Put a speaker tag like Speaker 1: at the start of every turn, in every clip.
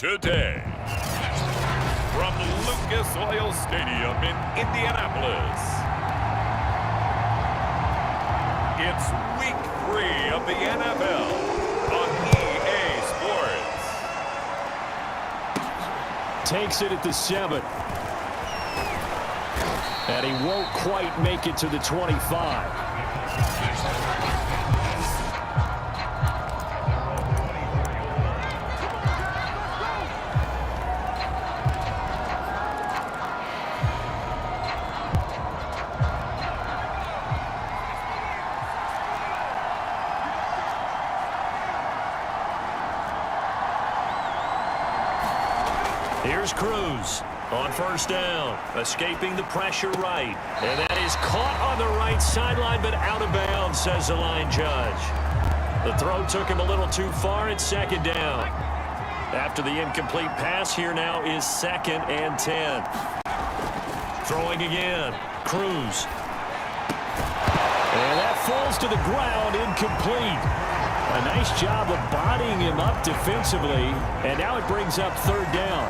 Speaker 1: today. From Lucas Oil Stadium in Indianapolis, it's Week 3 of the NFL on EA Sports.
Speaker 2: Takes it at the 7. And he won't quite make it to the 25. Here's Cruz on first down, escaping the pressure right. And that is caught on the right sideline, but out of bounds, says the line judge. The throw took him a little too far at second down. After the incomplete pass, here now is 2nd and 10. Throwing again, Cruz. And that falls to the ground, incomplete. A nice job of bodying him up defensively, and now it brings up 3rd down.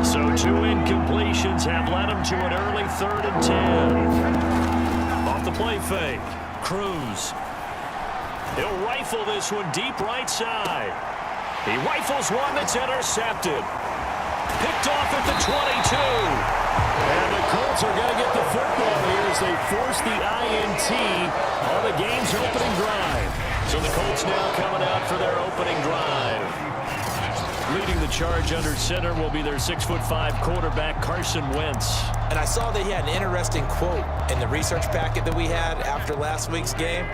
Speaker 2: So 2 incompletions have led him to an early 3rd and 10. Off the play fake, Cruz. He'll rifle this one deep right side. He rifles one that's intercepted. Picked off at the 22. And the Colts are going to get the football here as they force the INT on the game's opening drive. So the Colts now coming out for their opening drive. Leading the charge under center will be their 6'5" quarterback, Carson Wentz.
Speaker 3: And I saw that he had an interesting quote in the research packet that we had after last week's game.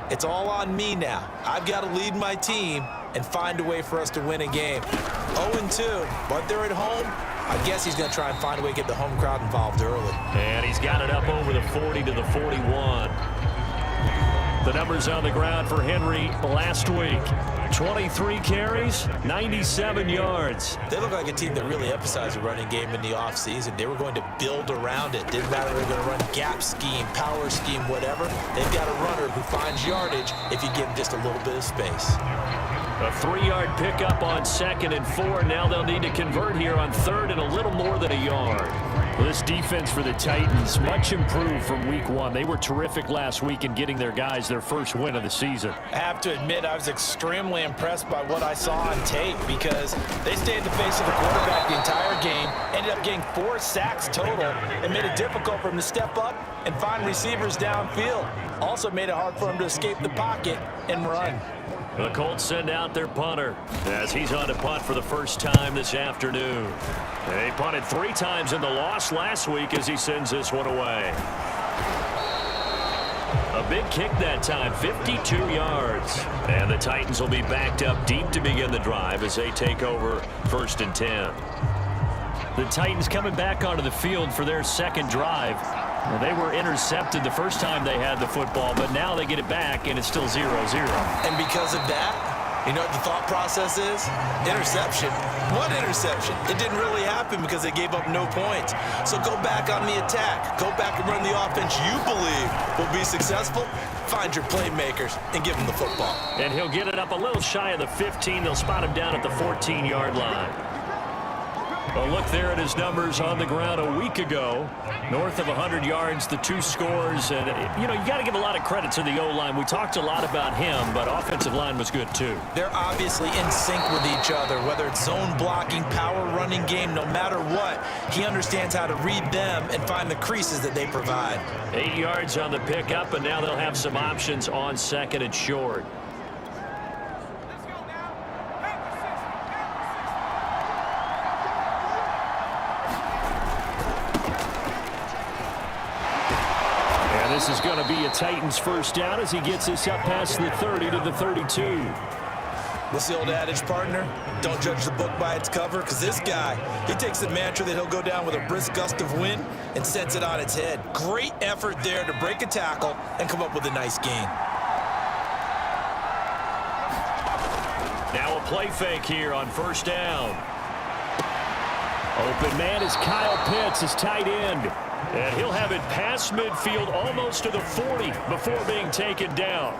Speaker 3: It's all on me now. I've got to lead my team and find a way for us to win a game. 0-2, but they're at home. I guess he's going to try and find a way to get the home crowd involved early.
Speaker 2: And he's got it up over the 40 to the 41. The numbers on the ground for Henry last week. 23 carries, 97 yards.
Speaker 3: They look like a team that really emphasized the running game in the offseason. They were going to build around it. Didn't matter if they were going to run gap scheme, power scheme, whatever. They've got a runner who finds yardage if you give him just a little bit of space.
Speaker 2: A 3-yard pickup on 2nd and 4. Now they'll need to convert here on 3rd and a little more than a yard. This defense for the Titans, much improved from week 1. They were terrific last week in getting their guys their first win of the season.
Speaker 4: I have to admit, I was extremely impressed by what I saw on tape because they stayed in the face of the quarterback the entire game, ended up getting 4 sacks total, and made it difficult for him to step up and find receivers downfield. Also made it hard for him to escape the pocket and run.
Speaker 2: The Colts send out their punter as he's on to punt for the first time this afternoon. They punted 3 times in the loss last week as he sends this one away. A big kick that time, 52 yards. And the Titans will be backed up deep to begin the drive as they take over 1st and 10. The Titans coming back onto the field for their 2nd drive. Well, they were intercepted the first time they had the football, but now they get it back, and it's still 0-0.
Speaker 3: And because of that, you know what the thought process is? Interception. What interception? It didn't really happen because they gave up no points. So go back on the attack. Go back and run the offense you believe will be successful. Find your playmakers and give them the football.
Speaker 2: And he'll get it up a little shy of the 15. They'll spot him down at the 14-yard line. A look there at his numbers on the ground a week ago. North of 100 yards, the 2 scores. And, you know, you got to give a lot of credit to the O-line. We talked a lot about him, but offensive line was good, too.
Speaker 3: They're obviously in sync with each other, whether it's zone blocking, power running game, no matter what. He understands how to read them and find the creases that they provide.
Speaker 2: 8 yards on the pickup, and now they'll have some options on 2nd and short. This is going to be a Titans first down as he gets this up past the 30 to the 32.
Speaker 3: What's the old adage, partner? Don't judge the book by its cover, because this guy, he takes the mantra that he'll go down with a brisk gust of wind and sets it on its head. Great effort there to break a tackle and come up with a nice gain.
Speaker 2: Now a play fake here on first down. Open man is Kyle Pitts, his tight end. And he'll have it past midfield almost to the 40 before being taken down.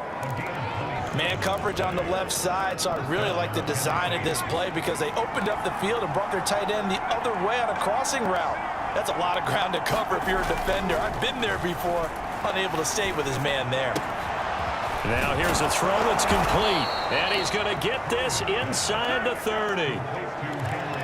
Speaker 4: Man coverage on the left side, so I really like the design of this play because they opened up the field and brought their tight end the other way on a crossing route. That's a lot of ground to cover if you're a defender. I've been there before, unable to stay with his man there.
Speaker 2: Now here's a throw that's complete, and he's going to get this inside the 30.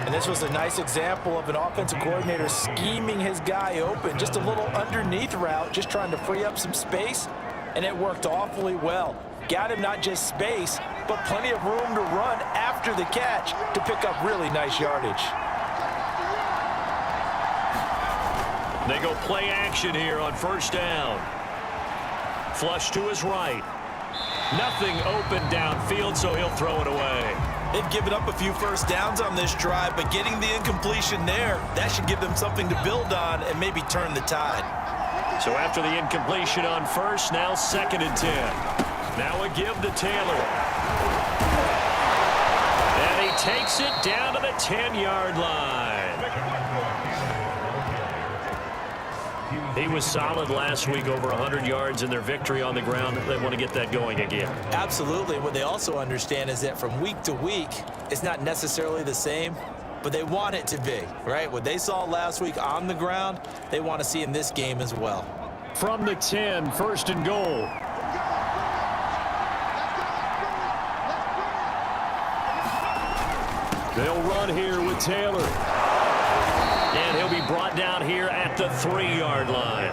Speaker 4: And this was a nice example of an offensive coordinator scheming his guy open, just a little underneath route, just trying to free up some space, and it worked awfully well. Got him not just space, but plenty of room to run after the catch to pick up really nice yardage.
Speaker 2: They go play action here on first down. Flush to his right. Nothing open downfield, so he'll throw it away.
Speaker 3: They've given up a few first downs on this drive, but getting the incompletion there, that should give them something to build on and maybe turn the tide.
Speaker 2: So after the incompletion on first, now 2nd and 10. Now a give to Taylor. And he takes it down to the 10-yard line. He was solid last week, over 100 yards in their victory on the ground. They want to get that going again.
Speaker 3: Absolutely. What they also understand is that from week to week, it's not necessarily the same, but they want it to be, right? What they saw last week on the ground, they want to see in this game as well.
Speaker 2: From the 10, 1st and goal. They'll run here with Taylor. And he'll be brought down here at the 3-yard line.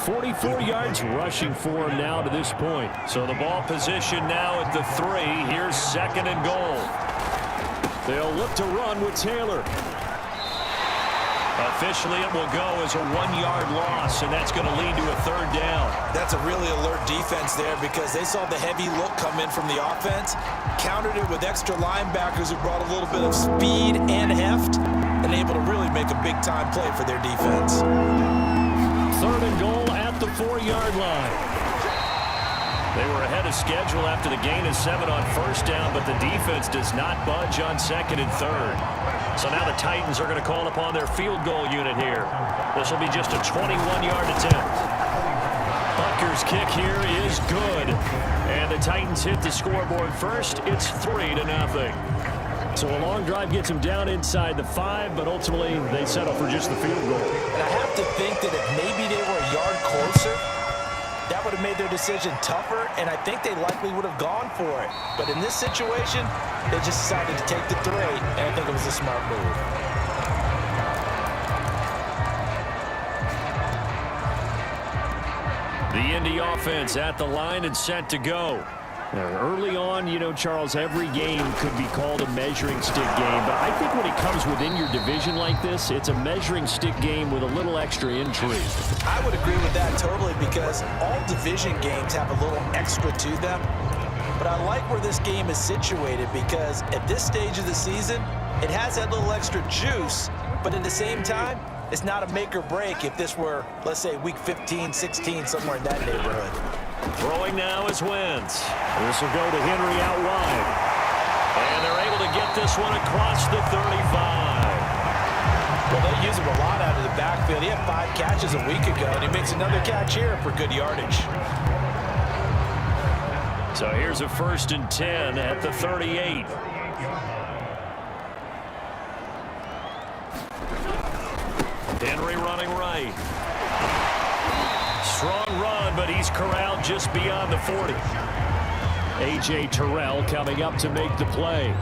Speaker 2: 44 yards rushing for him now to this point. So the ball position now at the 3. Here's 2nd and goal. They'll look to run with Taylor. Officially, it will go as a 1-yard loss, and that's going to lead to a 3rd down.
Speaker 3: That's a really alert defense there because they saw the heavy look come in from the offense, countered it with extra linebackers who brought a little bit of speed and heft, and able to really make a big-time play for their defense.
Speaker 2: 3rd and goal at the 4-yard line. They were ahead of schedule after the gain of 7 on first down, but the defense does not budge on 2nd and 3rd. So now the Titans are going to call upon their field goal unit here. This will be just a 21-yard attempt. Butker's kick here is good. And the Titans hit the scoreboard first. It's 3-0. So a long drive gets them down inside the 5, but ultimately they settle for just the field goal.
Speaker 3: And I have to think that if maybe they were a yard closer, that would have made their decision tougher, and I think they likely would have gone for it. But in this situation, they just decided to take the 3, and I think it was a smart move.
Speaker 2: The Indy offense at the line and set to go. Now, early on, you know, Charles, every game could be called a measuring stick game. But I think when it comes within your division like this, it's a measuring stick game with a little extra intrigue.
Speaker 3: I would agree with that totally because all division games have a little extra to them. But I like where this game is situated because at this stage of the season, it has that little extra juice. But at the same time, it's not a make or break if this were, let's say, week 15, 16, somewhere in that neighborhood.
Speaker 2: Throwing now is Wentz. This will go to Henry out wide. And they're able to get this one across the 35.
Speaker 4: Well, they use him a lot out of the backfield. He had 5 catches a week ago, and he makes another catch here for good yardage.
Speaker 2: So here's a 1st and 10 at the 38. Henry running right. Strong run, but he's corralled just beyond the 40. A.J. Terrell coming up to make the play.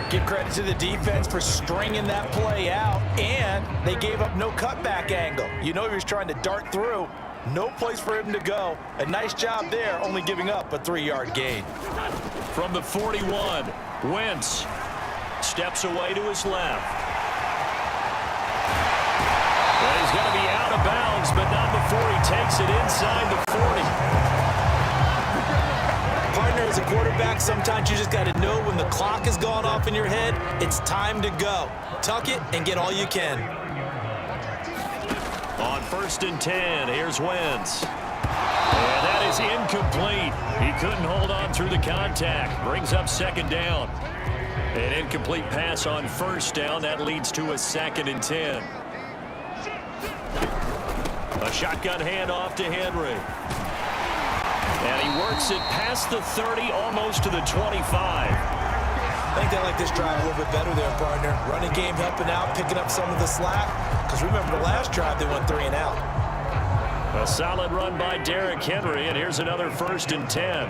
Speaker 4: Give credit to the defense for stringing that play out, and they gave up no cutback angle. You know he was trying to dart through. No place for him to go. A nice job there, only giving up a 3-yard gain.
Speaker 2: From the 41, Wentz steps away to his left. Well, he's going to be out of bounds, but not before he takes it inside the 40.
Speaker 3: Partner, as a quarterback, sometimes you just got to know when the clock has gone off in your head, it's time to go. Tuck it and get all you can.
Speaker 2: On 1st and 10, here's Wentz. And that is incomplete. He couldn't hold on through the contact. Brings up 2nd down. An incomplete pass on 1st down. That leads to a 2nd and 10. A shotgun handoff to Henry. And he works it past the 30, almost to the 25.
Speaker 3: I think they like this drive a little bit better there, partner. Running game helping out, picking up some of the slack. Because remember the last drive, they went 3 and out.
Speaker 2: A solid run by Derrick Henry, and here's another 1st and 10.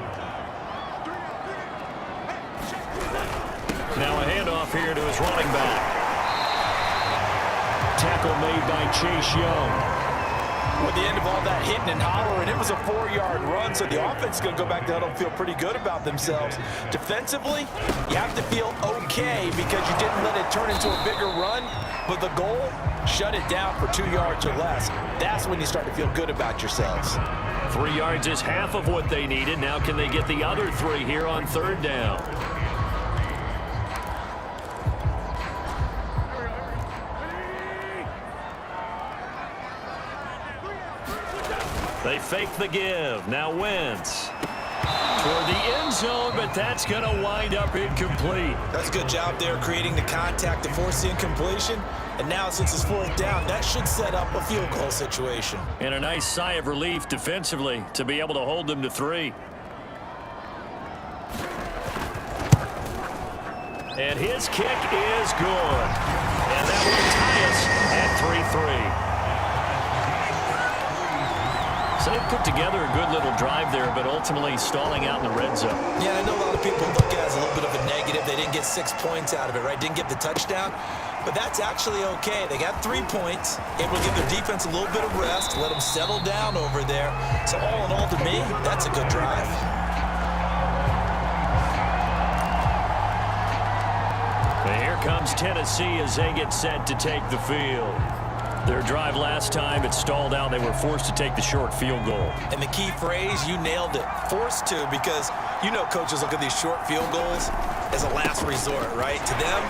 Speaker 2: Now a handoff here to his running back. Tackle made by Chase Young.
Speaker 4: With the end of all that hitting and hollering, it was a 4-yard run, so the offense is going to go back to huddle and feel pretty good about themselves. Defensively, you have to feel okay because you didn't let it turn into a bigger run, but the goal, shut it down for 2 yards or less. That's when you start to feel good about yourselves.
Speaker 2: 3 yards is half of what they needed. Now can they get the other 3 here on 3rd down? They fake the give. Now Wentz toward the end zone, but that's going to wind up incomplete.
Speaker 3: That's a good job there creating the contact to force the incompletion. And now since it's 4th down, that should set up a field goal situation.
Speaker 2: And a nice sigh of relief defensively to be able to hold them to 3. And his kick is good. And that will tie us at 3-3. So they put together a good little drive there, but ultimately stalling out in the red zone.
Speaker 3: Yeah, I know a lot of people look at it as a little bit of a negative. They didn't get 6 points out of it, right? Didn't get the touchdown. But that's actually okay. They got 3 points. Able to give their defense a little bit of rest, let them settle down over there. So all in all, to me, that's a good drive.
Speaker 2: And here comes Tennessee as they get set to take the field. Their drive last time, it stalled out. They were forced to take the short field goal.
Speaker 3: And the key phrase, you nailed it. Forced to, because you know coaches look at these short field goals as a last resort, right? To them,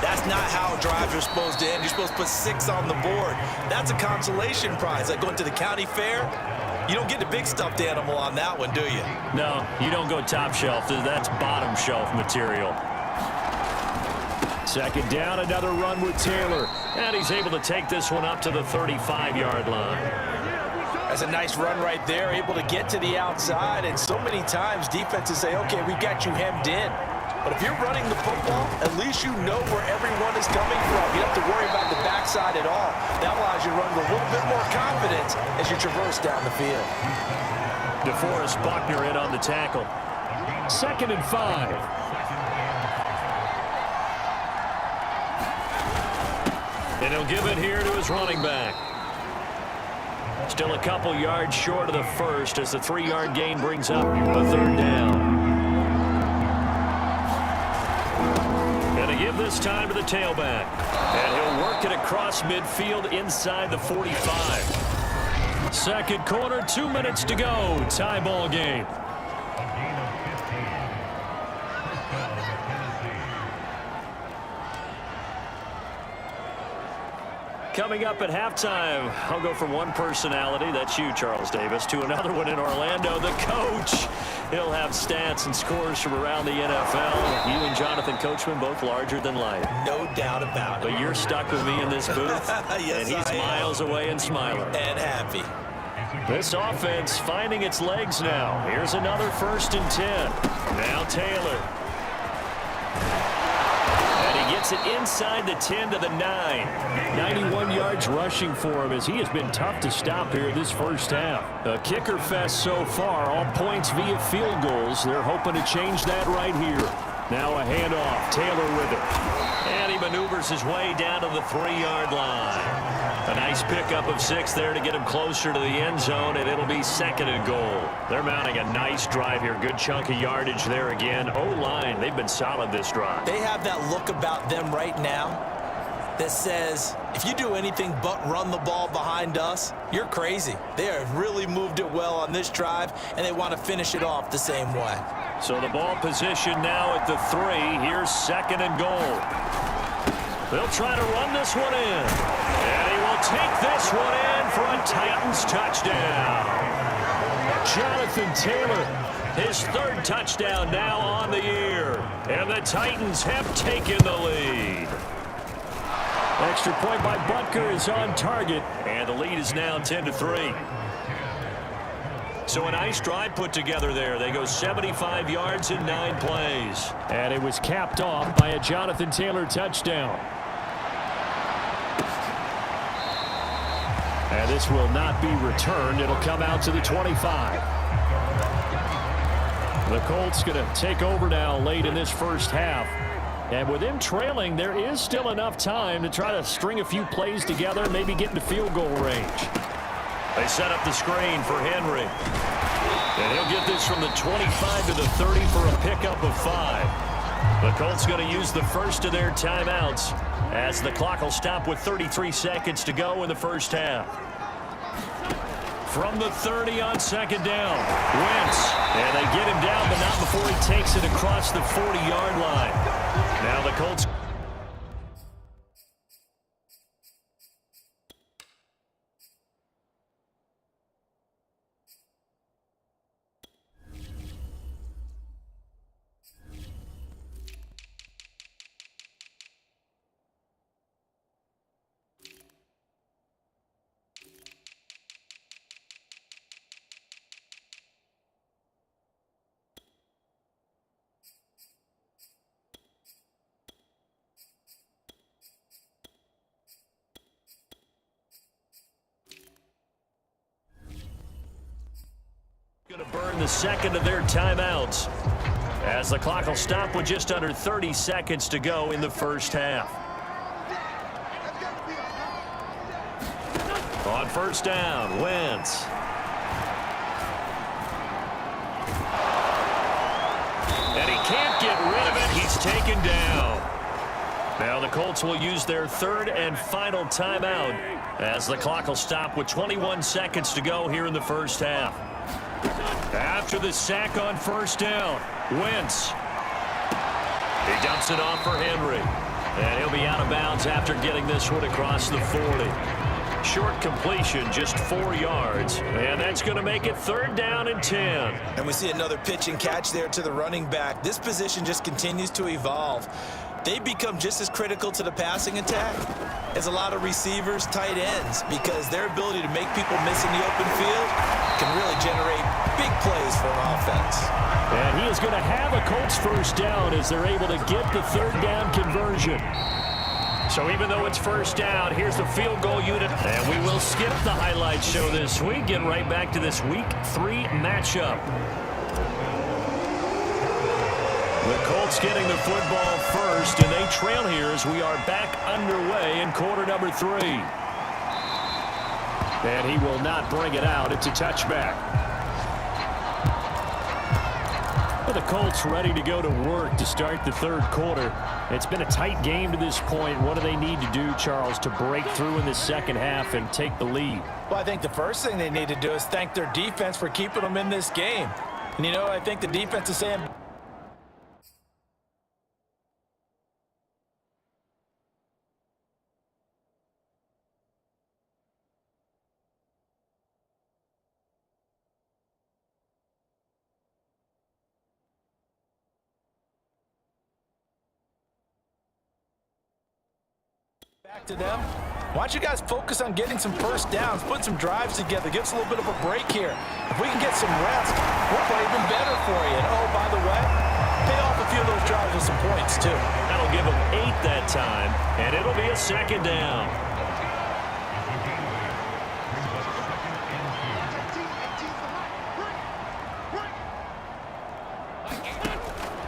Speaker 3: that's not how drives are supposed to end. You're supposed to put 6 on the board. That's a consolation prize. Like going to the county fair, you don't get the big stuffed animal on that one, do you?
Speaker 2: No, you don't go top shelf. That's bottom shelf material. 2nd down, another run with Taylor. And he's able to take this one up to the 35-yard line.
Speaker 4: That's a nice run right there, able to get to the outside. And so many times defenses say, okay, we got you hemmed in. But if you're running the football, at least you know where everyone is coming from. You don't have to worry about the backside at all. That allows you to run with a little bit more confidence as you traverse down the field.
Speaker 2: DeForest Buckner in on the tackle. 2nd and 5. And he'll give it here to his running back. Still a couple yards short of the first as the 3-yard gain brings up a 3rd down. Gonna give this time to the tailback. And he'll work it across midfield inside the 45. 2nd quarter, 2 minutes to go. Tie ball game. Coming up at halftime, I'll go from one personality, that's you, Charles Davis, to another one in Orlando, the coach. He'll have stats and scores from around the NFL. You and Jonathan Coachman, both larger than life.
Speaker 3: No doubt about it.
Speaker 2: But you're stuck with me in this booth,
Speaker 3: yes,
Speaker 2: and he's miles away and smiling.
Speaker 3: And happy.
Speaker 2: This offense finding its legs now. Here's another 1st and 10. Now Taylor. Gets it inside the 10 to the 9. 91 yards rushing for him as he has been tough to stop here this first half. A kicker fest so far, all points via field goals. They're hoping to change that right here. Now a handoff, Taylor with it. And he maneuvers his way down to the 3-yard line. A nice pickup of 6 there to get him closer to the end zone, and it'll be 2nd and goal. They're mounting a nice drive here. Good chunk of yardage there again. O-line, they've been solid this drive.
Speaker 3: They have that look about them right now that says, if you do anything but run the ball behind us, you're crazy. They have really moved it well on this drive, and they want to finish it off the same way.
Speaker 2: So the ball position now at the 3. Here's 2nd and goal. They'll try to run this one in. And he will take this one in for a Titans touchdown. Jonathan Taylor, his 3rd touchdown now on the year. And the Titans have taken the lead. Extra point by Butker is on target. And the lead is now 10-3. So a nice drive put together there. They go 75 yards in 9 plays. And it was capped off by a Jonathan Taylor touchdown. And this will not be returned. It'll come out to the 25. The Colts going to take over now late in this first half. And with them trailing, there is still enough time to try to string a few plays together, maybe get into field goal range. They set up the screen for Henry. And he'll get this from the 25 to the 30 for a pickup of 5. The Colts going to use the first of their timeouts as the clock will stop with 33 seconds to go in the first half. From the 30 on second down, Wentz. And they get him down, but not before he takes it across the 40-yard line. Now the Colts. Going to burn the second of their timeouts as the clock will stop with just under 30 seconds to go in the first half. On first down, Wentz. And he can't get rid of it. He's taken down. Now the Colts will use their third and final timeout as the clock will stop with 21 seconds to go here in the first half. After the sack on first down, Wentz. He dumps it off for Henry. And he'll be out of bounds after getting this one across the 40. Short completion, just 4 yards. And that's going to make it third down and 10.
Speaker 3: And we see another pitch and catch there to the running back. This position just continues to evolve. They become just as critical to the passing attack as a lot of receivers, tight ends, because their ability to make people miss in the open field can really generate big plays for an offense.
Speaker 2: And he is going to have a Colts first down as they're able to get the third down conversion. So even though it's first down, here's the field goal unit. And we will skip the highlight show this week. Get right back to this Week 3 matchup. The Colts getting the football first, and they trail here as we are back underway in quarter number 3. And he will not bring it out. It's a touchback. Well, the Colts ready to go to work to start the third quarter. It's been a tight game to this point. What do they need to do, Charles, to break through in the second half and take the lead?
Speaker 4: Well, I think the first thing they need to do is thank their defense for keeping them in this game. And, you know, I think the defense is saying... Back to them. Why don't you guys focus on getting some first downs, put some drives together, give us a little bit of a break here. If we can get some rest, we'll play even better for you. And oh, by the way, pay off a few of those drives with some points too.
Speaker 2: That'll give them 8 that time, and it'll be a second down.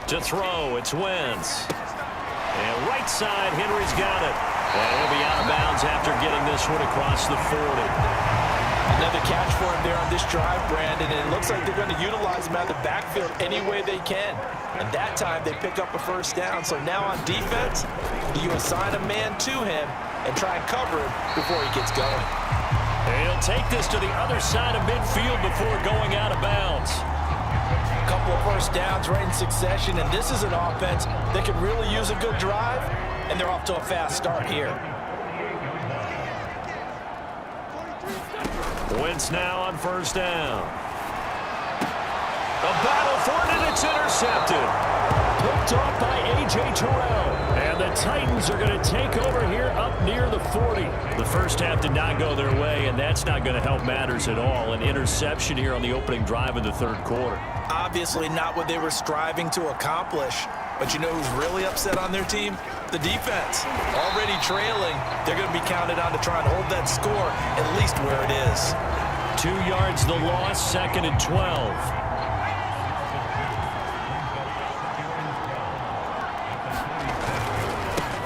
Speaker 2: To throw, it's Wentz. And right side, Henry's got it. And he'll be out of bounds after getting this one across the 40.
Speaker 4: Another catch for him there on this drive, Brandon, and it looks like they're going to utilize him out of the backfield any way they can. And that time, they pick up a first down. So now on defense, you assign a man to him and try and cover him before he gets going.
Speaker 2: And he'll take this to the other side of midfield before going out of bounds.
Speaker 4: A couple of first downs right in succession, and this is an offense that could really use a good drive, and they're off to a fast start here.
Speaker 2: Wentz now on first down. A battle for it, and it's intercepted. Picked off by A.J. Terrell. And the Titans are going to take over here up near the 40. The first half did not go their way, and that's not going to help matters at all. An interception here on the opening drive of the third quarter.
Speaker 3: Obviously not what they were striving to accomplish. But you know who's really upset on their team? The defense. Already trailing, they're going to be counted on to try and hold that score at least where it is.
Speaker 2: 2 yards the loss, 2nd and 12.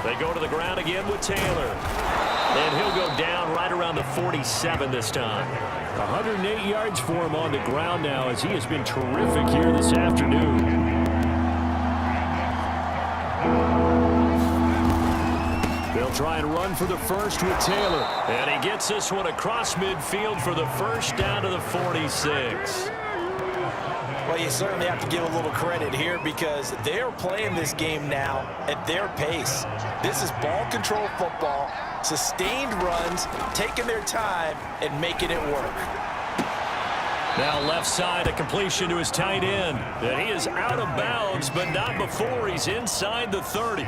Speaker 2: They go to the ground again with Taylor. And he'll go down right around the 47 this time. 108 yards for him on the ground now as he has been terrific here this afternoon. They'll try and run for the first with Taylor. And he gets this one across midfield for the first down to the 46.
Speaker 4: Well, you certainly have to give a little credit here because they're playing this game now at their pace. This is ball control football, sustained runs, taking their time and making it work.
Speaker 2: Now left side, a completion to his tight end. And he is out of bounds, but not before he's inside the 30.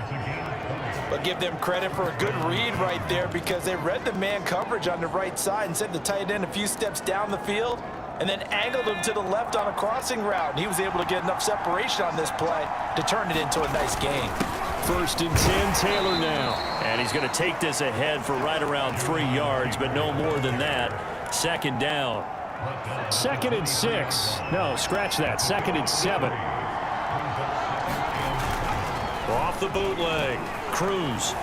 Speaker 4: But give them credit for a good read right there because they read the man coverage on the right side and sent the tight end a few steps down the field and then angled him to the left on a crossing route. He was able to get enough separation on this play to turn it into a nice gain.
Speaker 2: 1st and 10, Taylor now. And he's going to take this ahead for right around 3 yards, but no more than that. 2nd down. 2nd and 6. No, scratch that. 2nd and 7. Off the bootleg. Cruz.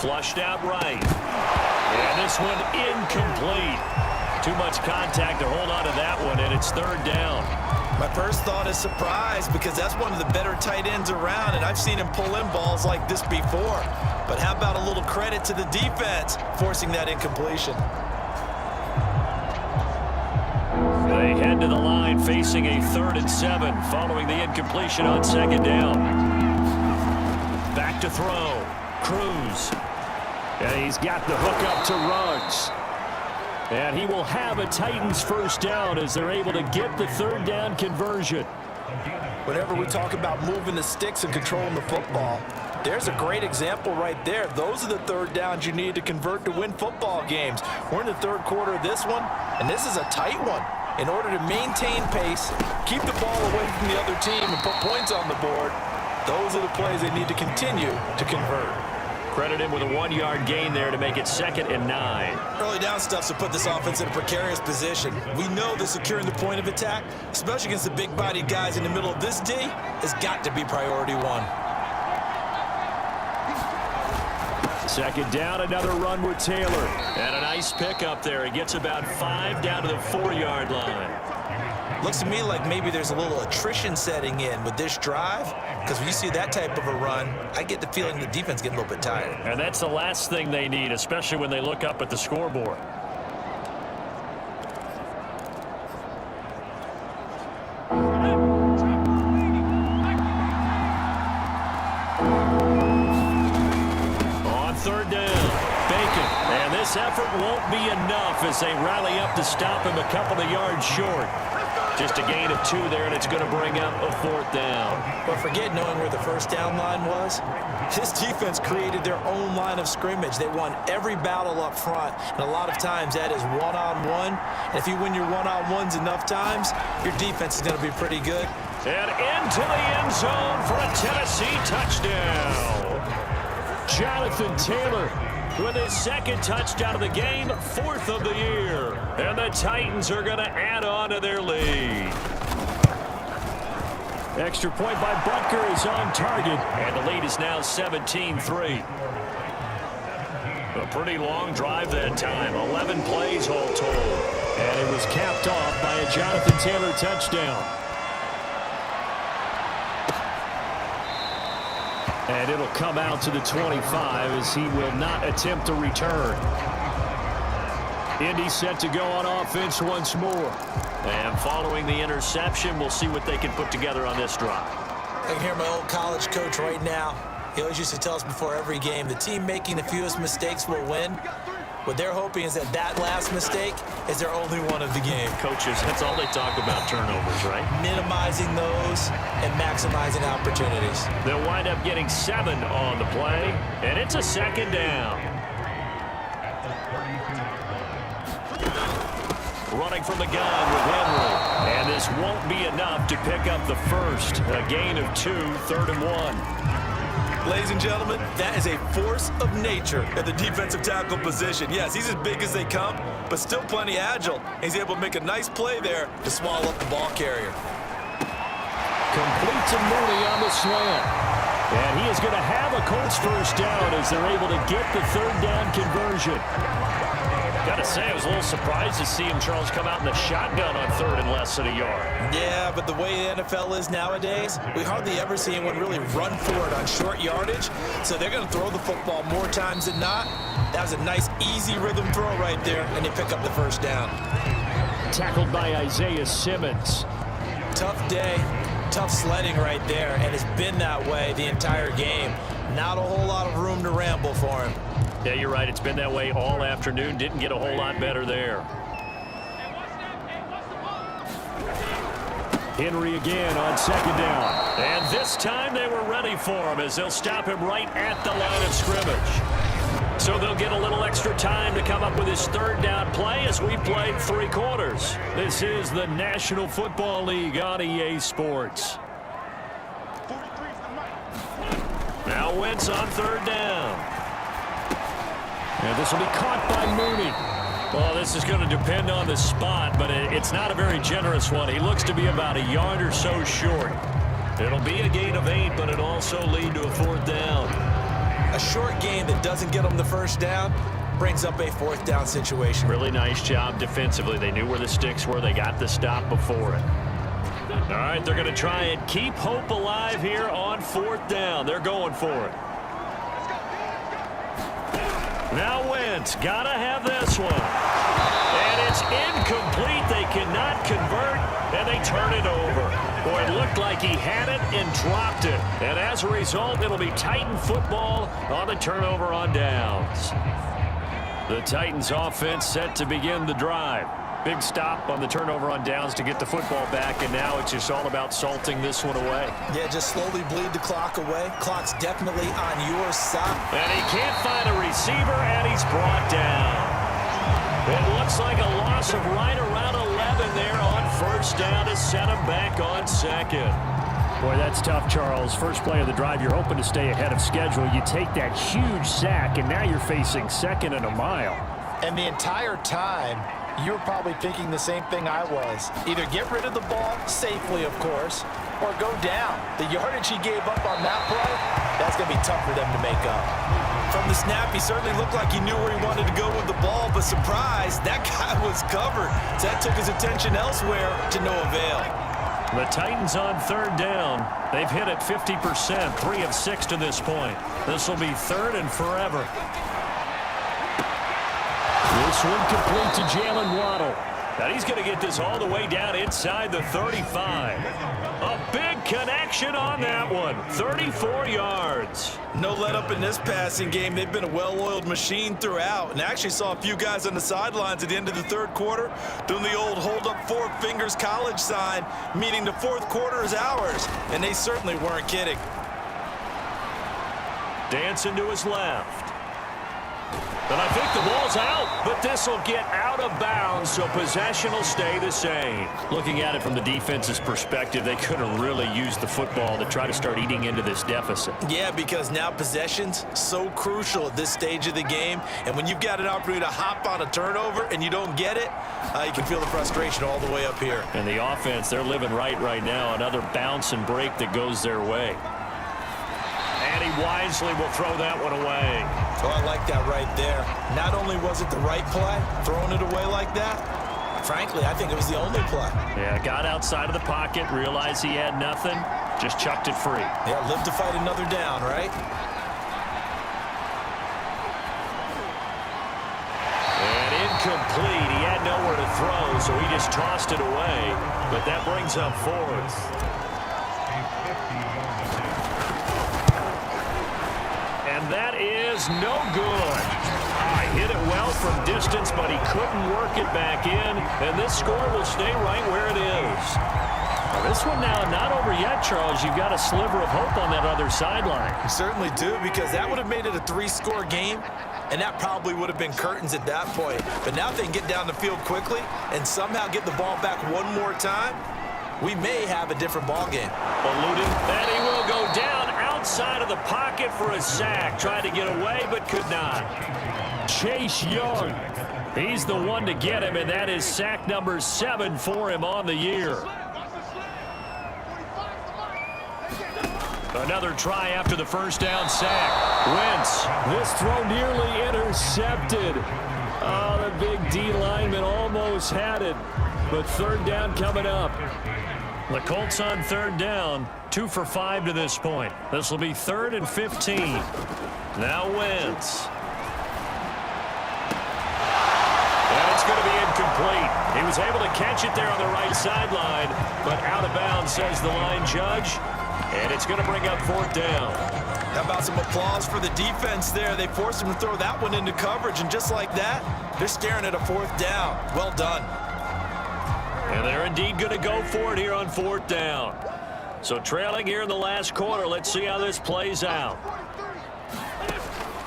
Speaker 2: Flushed out right. And this one incomplete. Too much contact to hold on to that one, and it's 3rd down.
Speaker 3: My first thought is surprise because that's one of the better tight ends around, and I've seen him pull in balls like this before. But how about a little credit to the defense forcing that incompletion?
Speaker 2: They head to the line facing a 3rd and 7 following the incompletion on 2nd down. Back to throw. Cruz. And he's got the hook up to Ruggs. And he will have a Titans first down as they're able to get the 3rd down conversion.
Speaker 4: Whenever we talk about moving the sticks and controlling the football, there's a great example right there. Those are the 3rd downs you need to convert to win football games. We're in the 3rd quarter of this one, and this is a tight one. In order to maintain pace, keep the ball away from the other team, and put points on the board, those are the plays they need to continue to convert.
Speaker 2: Credit him with a 1-yard gain there to make it 2nd and 9.
Speaker 3: Early down stuff to put this offense in a precarious position. We know that securing the point of attack, especially against the big-bodied guys in the middle of this D, has got to be priority 1.
Speaker 2: 2nd down, another run with Taylor. And a nice pickup there. He gets about 5 down to the 4-yard line.
Speaker 3: Looks to me like maybe there's a little attrition setting in with this drive, because when you see that type of a run, I get the feeling the defense getting a little bit tired.
Speaker 2: And that's the last thing they need, especially when they look up at the scoreboard. On 3rd down, Bacon. And this effort won't be enough as they rally up to stop him a couple of yards short. Just a gain of 2 there, and it's going to bring up a 4th down.
Speaker 3: But forget knowing where the first down line was. This defense created their own line of scrimmage. They won every battle up front, and a lot of times that is one-on-one. And if you win your one-on-ones enough times, your defense is going to be pretty good.
Speaker 2: And into the end zone for a Tennessee touchdown. Jonathan Taylor with his 2nd touchdown of the game, 4th of the year. And the Titans are going to add on to their lead. Extra point by Butker is on target. And the lead is now 17-3. A pretty long drive that time. 11 plays all told. And it was capped off by a Jonathan Taylor touchdown. And it'll come out to the 25 as he will not attempt to return. Indy set to go on offense once more. And following the interception, we'll see what they can put together on this drive.
Speaker 3: I can hear my old college coach right now. He always used to tell us before every game, the team making the fewest mistakes will win. What they're hoping is that that last mistake is their only one of the game.
Speaker 2: Coaches, that's all they talk about, turnovers, right?
Speaker 3: Minimizing those and maximizing opportunities.
Speaker 2: They'll wind up getting 7 on the play, and it's a 2nd down. Running from the gun with Henry. And this won't be enough to pick up the first. A gain of 2, 3rd and 1.
Speaker 3: Ladies and gentlemen, that is a force of nature at the defensive tackle position. Yes, he's as big as they come, but still plenty agile. He's able to make a nice play there to swallow up the ball carrier.
Speaker 2: Complete to Mooney on the slant. And he is going to have a Colts first down as they're able to get the 3rd down conversion. Got to say, I was a little surprised to see him, Charles, come out in the shotgun on 3rd and less than a yard.
Speaker 3: Yeah, but the way the NFL is nowadays, we hardly ever see anyone really run for it on short yardage. So they're going to throw the football more times than not. That was a nice, easy rhythm throw right there, and they pick up the first down.
Speaker 2: Tackled by Isaiah Simmons.
Speaker 3: Tough day, tough sledding right there, and it's been that way the entire game. Not a whole lot of room to ramble for him.
Speaker 2: Yeah, you're right. It's been that way all afternoon. Didn't get a whole lot better there. Henry again on 2nd down. And this time they were ready for him as they'll stop him right at the line of scrimmage. So they'll get a little extra time to come up with his 3rd down play as we played 3 quarters. This is the National Football League on EA Sports. Now Wentz on 3rd down. And this will be caught by Mooney. Well, this is going to depend on the spot, but it's not a very generous one. He looks to be about a yard or so short. It'll be a gain of 8, but it'll also lead to a 4th down.
Speaker 3: A short gain that doesn't get them the first down brings up a 4th down situation.
Speaker 2: Really nice job defensively. They knew where the sticks were. They got the stop before it. All right, they're going to try and keep hope alive here on 4th down. They're going for it. Now Wentz, gotta have this one. And it's incomplete. They cannot convert, and they turn it over. Boy, it looked like he had it and dropped it. And as a result, it'll be Titan football on the turnover on downs. The Titans offense set to begin the drive. Big stop on the turnover on downs to get the football back, and now it's just all about salting this one away.
Speaker 3: Yeah, just slowly bleed the clock away. Clock's definitely on your side.
Speaker 2: And he can't find a receiver, and he's brought down. It looks like a loss of right around 11 there on 1st down to set him back on 2nd. Boy, that's tough, Charles. First play of the drive, you're hoping to stay ahead of schedule. You take that huge sack, and now you're facing 2nd and a mile.
Speaker 4: And the entire time, you were probably thinking the same thing I was. Either get rid of the ball, safely of course, or go down. The yardage he gave up on that play, that's going to be tough for them to make up.
Speaker 3: From the snap, he certainly looked like he knew where he wanted to go with the ball, but surprise, that guy was covered. So that took his attention elsewhere to no avail.
Speaker 2: The Titans on 3rd down. They've hit it 50%, 3 of 6 to this point. This will be 3rd and forever. This one complete to Jalen Waddle. And he's going to get this all the way down inside the 35. A big connection on that one. 34 yards.
Speaker 3: No let up in this passing game. They've been a well-oiled machine throughout. And I actually saw a few guys on the sidelines at the end of the 3rd quarter doing the old hold up 4 fingers college sign, meaning the 4th quarter is ours. And they certainly weren't kidding.
Speaker 2: Dancing to his left. And I think the ball's out, but this will get out of bounds, so possession will stay the same. Looking at it from the defense's perspective, they could have really used the football to try to start eating into this deficit.
Speaker 3: Yeah, because now possession's so crucial at this stage of the game, and when you've got an opportunity to hop on a turnover and you don't get it, you can feel the frustration all the way up here.
Speaker 2: And the offense, they're living right now. Another bounce and break that goes their way. And he wisely will throw that one away.
Speaker 3: Oh, I like that right there. Not only was it the right play, throwing it away like that, frankly, I think it was the only play.
Speaker 2: Yeah, got outside of the pocket, realized he had nothing, just chucked it free.
Speaker 3: Yeah, live to fight another down, right?
Speaker 2: And incomplete. He had nowhere to throw, so he just tossed it away. But that brings up 4th. That is no good. Hit it well from distance, but he couldn't work it back in, and this score will stay right where it is. Well, this one now not over yet, Charles. You've got a sliver of hope on that other sideline.
Speaker 3: You certainly do, because that would have made it a 3-score game, and that probably would have been curtains at that point. But now if they can get down the field quickly and somehow get the ball back one more time, we may have a different ball game.
Speaker 2: Eluding, and he will go down outside of the pocket for a sack. Tried to get away, but could not. Chase Young, he's the one to get him, and that is sack number 7 for him on the year. Another try after the first down sack. Wentz, this throw nearly intercepted. Oh, the big D lineman almost had it, but third down coming up. The Colts on third down, 2 for 5 to this point. This will be 3rd and 15. Now Wentz. And it's going to be incomplete. He was able to catch it there on the right sideline, but out of bounds, says the line judge. And it's going to bring up 4th down.
Speaker 3: How about some applause for the defense there? They forced him to throw that one into coverage, and just like that, they're staring at a 4th down. Well done.
Speaker 2: And they're indeed going to go for it here on 4th down. So trailing here in the last quarter. Let's see how this plays out.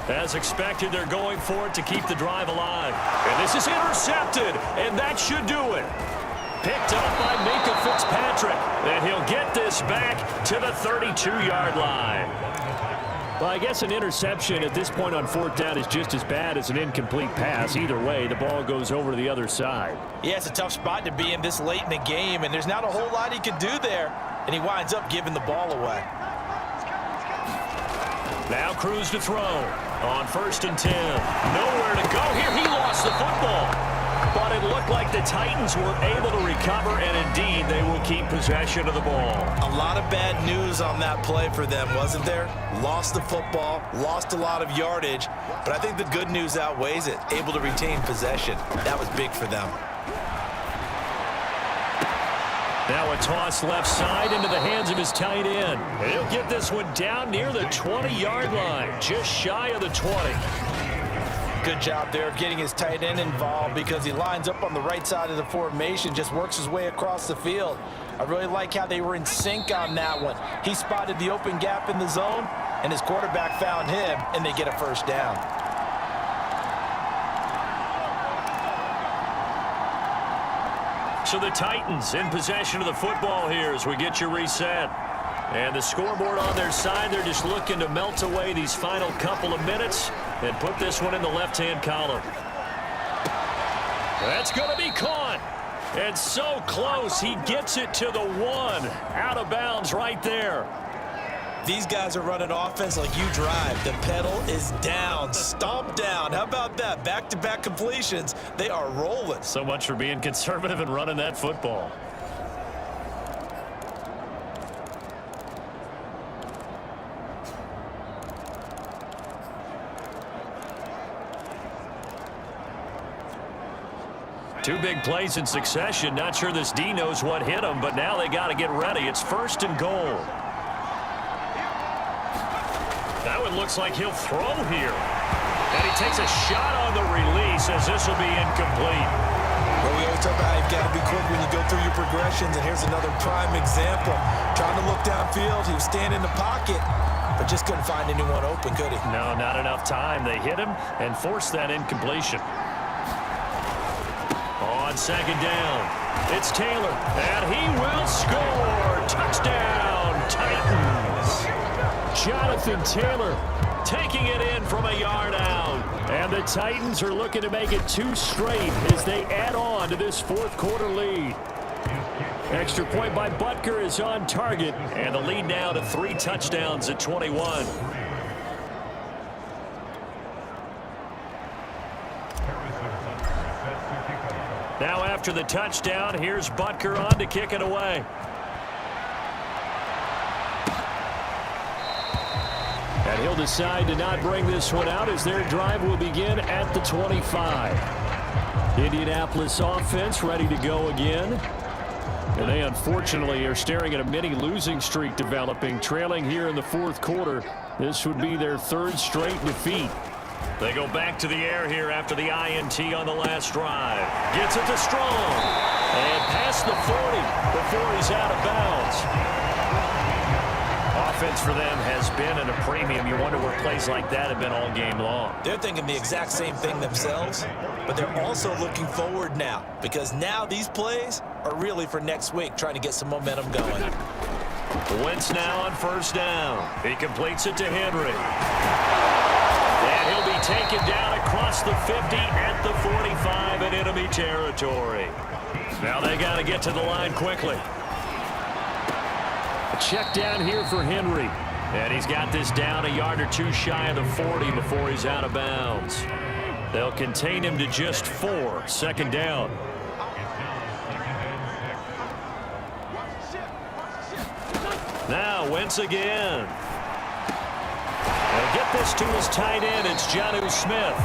Speaker 2: As expected, they're going for it to keep the drive alive. And this is intercepted, and that should do it. Picked up by Minkah Fitzpatrick, and he'll get this back to the 32-yard line. Well, I guess an interception at this point on 4th down is just as bad as an incomplete pass. Either way, the ball goes over to the other side.
Speaker 4: Yeah, it's a tough spot to be in this late in the game, and there's not a whole lot he could do there, and he winds up giving the ball away.
Speaker 2: Now Cruz to throw on 1st and 10. Nowhere to go here. He lost the football. But it looked like the Titans were able to recover, and indeed they will keep possession of the ball.
Speaker 3: A lot of bad news on that play for them, wasn't there? Lost the football, lost a lot of yardage, but I think the good news outweighs it. Able to retain possession. That was big for them.
Speaker 2: Now a toss left side into the hands of his tight end. And he'll get this one down near the 20-yard line, just shy of the 20.
Speaker 4: Good job there of getting his tight end involved, because he lines up on the right side of the formation, just works his way across the field. I really like how they were in sync on that one. He spotted the open gap in the zone, and his quarterback found him, and they get a 1st down.
Speaker 2: So the Titans in possession of the football here as we get you reset. And the scoreboard on their side, they're just looking to melt away these final couple of minutes and put this one in the left-hand column. That's going to be caught. And so close, he gets it to the 1. Out of bounds right there.
Speaker 3: These guys are running offense like you drive. The pedal is down, stomp down. How about that? Back-to-back completions. They are rolling.
Speaker 2: So much for being conservative and running that football. Two big plays in succession. Not sure this D knows what hit him, but now they got to get ready. It's 1st and goal. That one looks like he'll throw here. And he takes a shot on the release as this will be incomplete.
Speaker 3: Well, we always talk about how you've got to be quick when you go through your progressions, and here's another prime example. Trying to look downfield, he was standing in the pocket, but just couldn't find anyone open, could he?
Speaker 2: No, not enough time. They hit him and forced that incompletion. On 2nd down, it's Taylor, and he will score. Touchdown, Titans. Jonathan Taylor taking it in from a yard out. And the Titans are looking to make it 2 straight as they add on to this 4th quarter lead. Extra point by Butker is on target, and the lead now to 3 touchdowns at 21. Now after the touchdown, here's Butker on to kick it away. And he'll decide to not bring this one out as their drive will begin at the 25. Indianapolis offense ready to go again. And they unfortunately are staring at a mini losing streak developing, trailing here in the 4th quarter. This would be their 3rd straight defeat. They go back to the air here after the INT on the last drive. Gets it to Strong. And past the 40 before he's out of bounds. Offense for them has been at a premium. You wonder where plays like that have been all game long.
Speaker 3: They're thinking the exact same thing themselves, but they're also looking forward now because now these plays are really for next week, trying to get some momentum going.
Speaker 2: Wentz now on first down. He completes it to Henry. And he'll be taken down across the 50 at the 45 in enemy territory. Now they got to get to the line quickly. A check down here for Henry. And he's got this down a yard or two shy of the 40 before he's out of bounds. They'll contain him to just 4. Second down. Now Wentz again. They'll get this to his tight end. It's Jonnu Smith.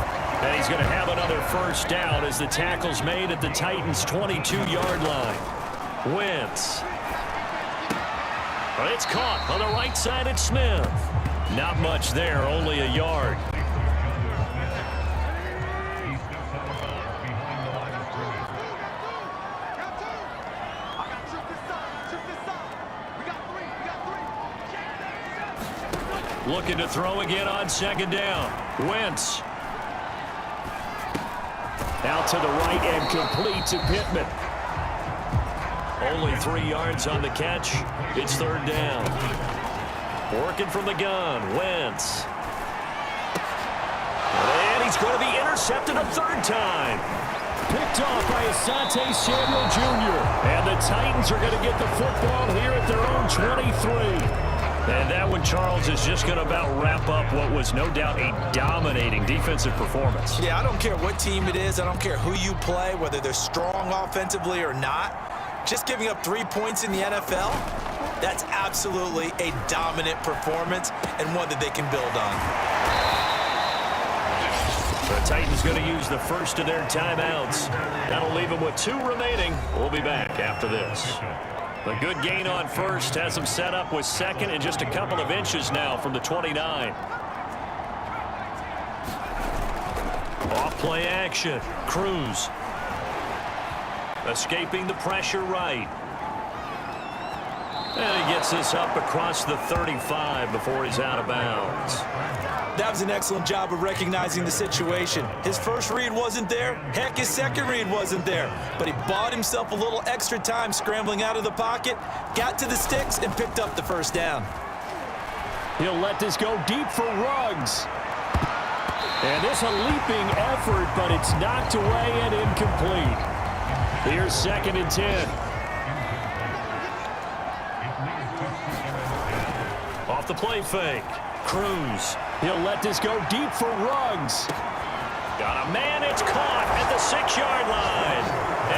Speaker 2: And he's going to have another first down as the tackle's made at the Titans' 22-yard line. Wentz. But it's caught on the right side at Smith. Not much there, only a yard. Looking to throw again on second down. Wentz. Out to the right and complete to Pittman. Only 3 yards on the catch. It's third down. Working from the gun. Wentz. And he's going to be intercepted a third time. Picked off by Asante Samuel Jr. And the Titans are going to get the football here at their own 23. And that one, Charles, is just going to about wrap up what was no doubt a dominating defensive performance.
Speaker 3: Yeah, I don't care what team it is. I don't care who you play, whether they're strong offensively or not. Just giving up 3 points in the NFL, that's absolutely a dominant performance and one that they can build on.
Speaker 2: The Titans going to use the first of their timeouts. That'll leave them with 2 remaining. We'll be back after this. The good gain on first has them set up with second and just a couple of inches now from the 29. Off play action. Cruz. Escaping the pressure right. And he gets this up across the 35 before he's out of bounds.
Speaker 3: That was an excellent job of recognizing the situation. His first read wasn't there. Heck, his second read wasn't there. But he bought himself a little extra time scrambling out of the pocket, got to the sticks, and picked up the first down.
Speaker 2: He'll let this go deep for Ruggs. And it's a leaping effort, but it's knocked away and incomplete. Here's second and 10. Off the play fake. Cruz. He'll let this go deep for Ruggs. Got a man. It's caught at the 6-yard line.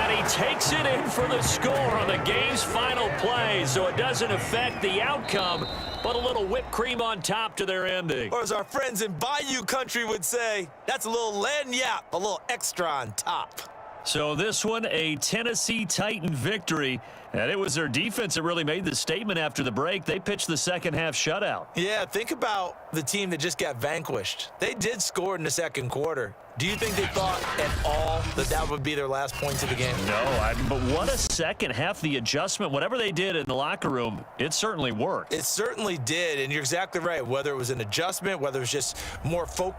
Speaker 2: And he takes it in for the score on the game's final play. So it doesn't affect the outcome, but a little whipped cream on top to their ending.
Speaker 3: Or as our friends in Bayou country would say, that's a little lagniappe, a little extra on top.
Speaker 2: So this one, a Tennessee Titan victory. And it was their defense that really made the statement after the break. They pitched the second half shutout.
Speaker 3: Yeah, think about the team that just got vanquished. They did score in the second quarter. Do you think they thought at all that that would be their last points of the game?
Speaker 2: No, but what a second half. The adjustment, whatever they did in the locker room, it certainly worked.
Speaker 3: It certainly did, and you're exactly right. Whether it was an adjustment, whether it was just more focus.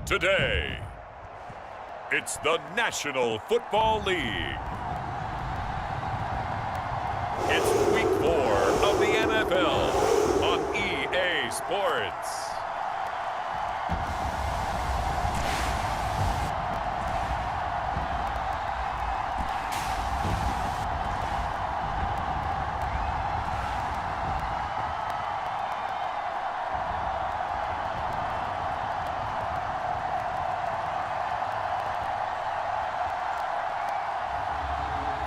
Speaker 1: today. It's the National Football League. It's Week 4 of the NFL on EA Sports.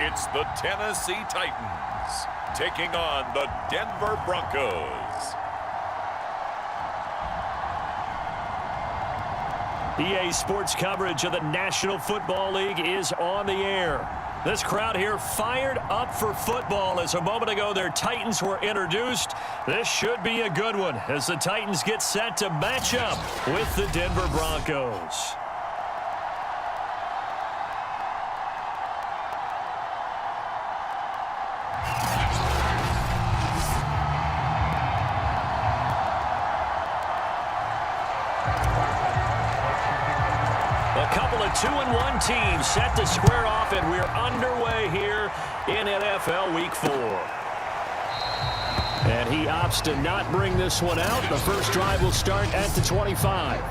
Speaker 1: It's the Tennessee Titans taking on the Denver Broncos.
Speaker 2: EA Sports coverage of the National Football League is on the air. This crowd here fired up for football as a moment ago their Titans were introduced. This should be a good one as the Titans get set to match up with the Denver Broncos. A couple of 2-1 teams set to square off, and we're underway here in NFL Week 4. And he opts to not bring this one out. The first drive will start at the 25.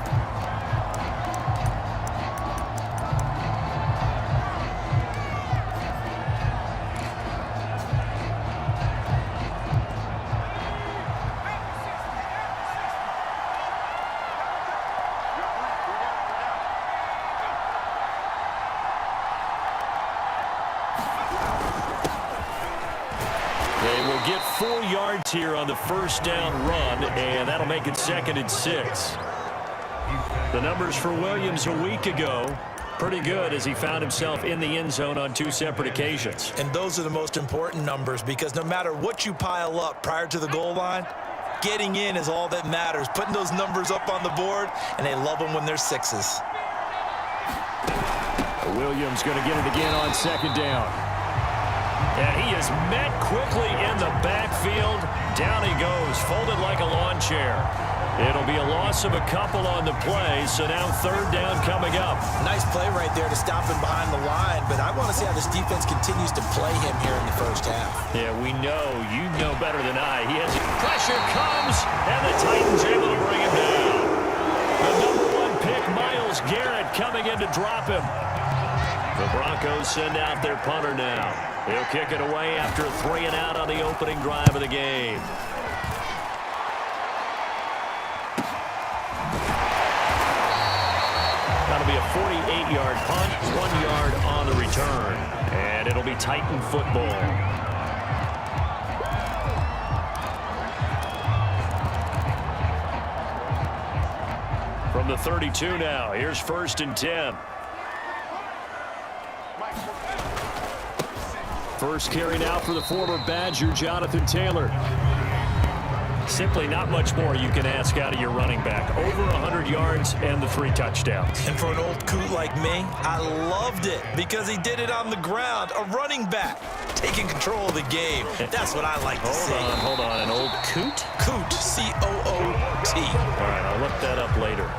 Speaker 2: They will get 4 yards here on the first down run, and that'll make it 2nd and 6. The numbers for Williams a week ago, pretty good as he found himself in the end zone on 2 separate occasions.
Speaker 3: And those are the most important numbers because no matter what you pile up prior to the goal line, getting in is all that matters. Putting those numbers up on the board, and they love them when they're 6s.
Speaker 2: Williams going to get it again on 2nd down. And he is met quickly in the backfield. Down he goes, folded like a lawn chair. It'll be a loss of a couple on the play, so now 3rd down coming up.
Speaker 3: Nice play right there to stop him behind the line, but I want to see how this defense continues to play him here in the first half.
Speaker 2: Yeah, we know. You know better than I. He has pressure comes, and the Titans able to bring him down. The #1 pick, Myles Garrett, coming in to drop him. The Broncos send out their punter now. He'll kick it away after a 3-and-out on the opening drive of the game. That'll be a 48-yard punt, 1 yard on the return. And it'll be Titan football. From the 32 now, here's 1st and 10. First carry now for the former Badger, Jonathan Taylor. Simply not much more you can ask out of your running back. Over 100 yards and the 3 touchdowns.
Speaker 3: And for an old coot like me, I loved it because he did it on the ground. A running back taking control of the game. That's what I like to see.
Speaker 2: Hold on. An old coot?
Speaker 3: Coot, C-O-O-T.
Speaker 2: All right, I'll look that up later.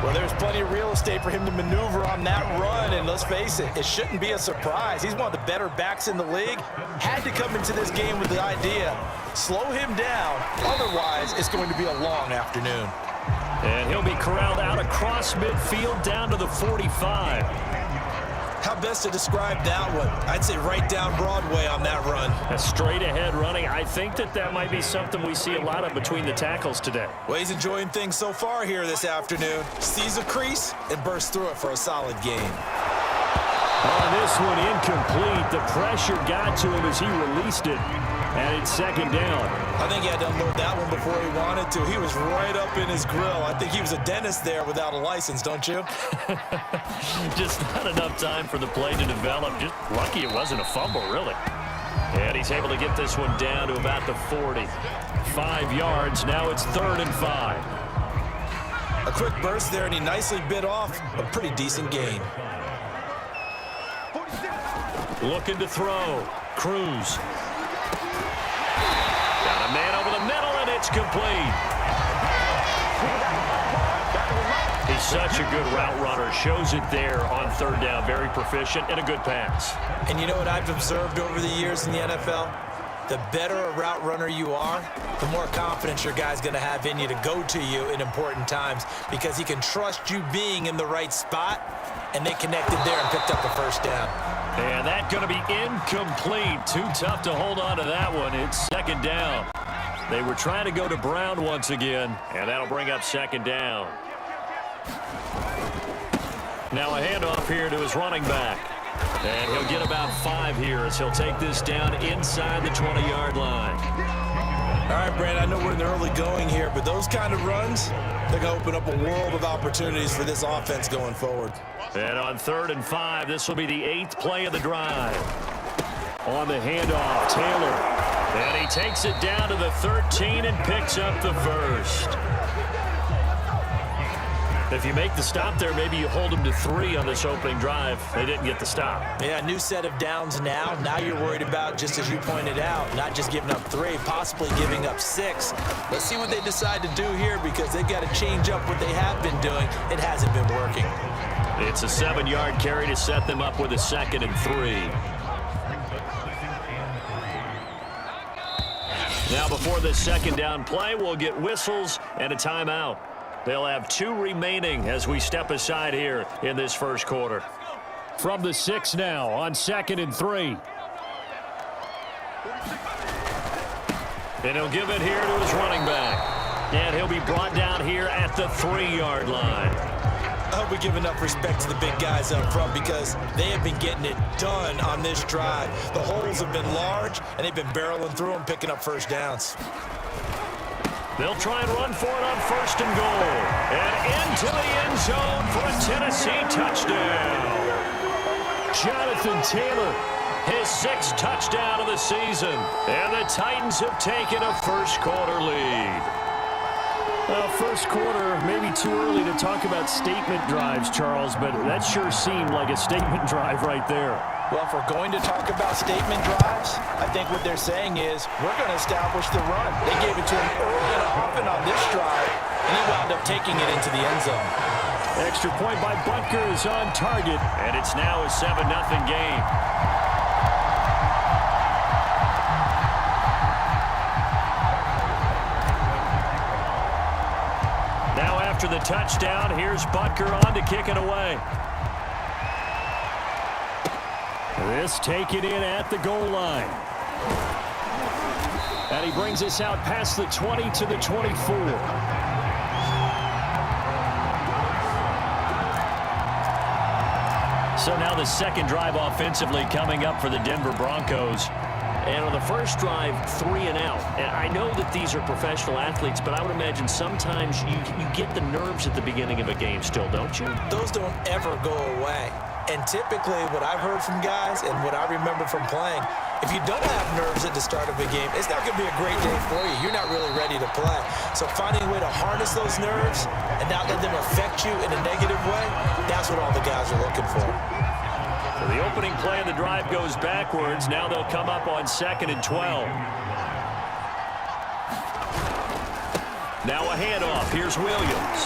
Speaker 4: Well, there's plenty of real estate for him to maneuver on that run, and let's face it, it shouldn't be a surprise. He's one of the better backs in the league. Had to come into this game with the idea, slow him down, otherwise it's going to be a long afternoon.
Speaker 2: And he'll be corralled out across midfield down to the 45.
Speaker 3: How best to describe that one? I'd say right down Broadway on that run.
Speaker 2: A straight ahead running. I think that might be something we see a lot of between the tackles today.
Speaker 3: Well, he's enjoying things so far here this afternoon. Sees a crease and bursts through it for a solid gain.
Speaker 2: On this one, incomplete. The pressure got to him as he released it. And it's 2nd down.
Speaker 3: I think he had to unload that one before he wanted to. He was right up in his grill. I think he was a dentist there without a license, don't you?
Speaker 2: Just not enough time for the play to develop. Just lucky it wasn't a fumble, really. And he's able to get this one down to about the 40. 5 yards. Now it's 3rd and 5.
Speaker 3: A quick burst there, and he nicely bit off a pretty decent gain.
Speaker 2: Looking to throw. Cruz. Got a man over the middle, and it's complete. such a good route runner. Shows it there on third down. Very proficient and a good pass.
Speaker 3: And you know what I've observed over the years in the NFL? The better a route runner you are, the more confidence your guy's going to have in you to go to you in important times because he can trust you being in the right spot, and they connected there and picked up a first down.
Speaker 2: And that's going to be incomplete. Too tough to hold on to that one. It's second down. They were trying to go to Brown once again, and that'll bring up second down. Now a handoff here to his running back. And he'll get about 5 here as he'll take this down inside the 20-yard line.
Speaker 3: All right, Brandon, I know we're in the early going here, but those kind of runs, they're going to open up a world of opportunities for this offense going forward.
Speaker 2: And on 3rd and 5, this will be the 8th play of the drive. On the handoff, Taylor. And he takes it down to the 13 and picks up the first. If you make the stop there, maybe you hold them to 3 on this opening drive. They didn't get the stop.
Speaker 3: Yeah, new set of downs now. Now you're worried about, just as you pointed out, not just giving up 3, possibly giving up 6. Let's see what they decide to do here because they've got to change up what they have been doing. It hasn't been working.
Speaker 2: It's a 7-yard carry to set them up with a 2nd and 3. Now before the second down play, we'll get whistles and a timeout. They'll have 2 remaining as we step aside here in this first quarter. From the 6 now on 2nd and 3. And he'll give it here to his running back. And he'll be brought down here at the 3-yard line.
Speaker 3: I hope we give enough respect to the big guys up front because they have been getting it done on this drive. The holes have been large, and they've been barreling through them, picking up first downs.
Speaker 2: They'll try and run for it on 1st and goal. And into the end zone for a Tennessee touchdown. Jonathan Taylor, his 6th touchdown of the season. And the Titans have taken a first quarter lead. Well, first quarter, maybe too early to talk about statement drives, Charles, but that sure seemed like a statement drive right there.
Speaker 4: Well, if we're going to talk about statement drives, I think what they're saying is we're going to establish the run. They gave it to him early and often on this drive, and he wound up taking it into the end zone.
Speaker 2: Extra point by Butker is on target, and it's now a 7-0 game. Now after the touchdown, here's Butker on to kick it away. This taken in at the goal line. And he brings us out past the 20 to the 24. So now the second drive offensively coming up for the Denver Broncos. And on the first drive, 3 and out. And I know that these are professional athletes, but I would imagine sometimes you get the nerves at the beginning of a game still, don't you?
Speaker 3: Those don't ever go away. And typically what I've heard from guys and what I remember from playing, if you don't have nerves at the start of a game, it's not going to be a great day for you. You're not really ready to play. So finding a way to harness those nerves and not let them affect you in a negative way, that's what all the guys are looking for.
Speaker 2: So the opening play of the drive goes backwards. Now they'll come up on 2nd and 12. Now a handoff. Here's Williams.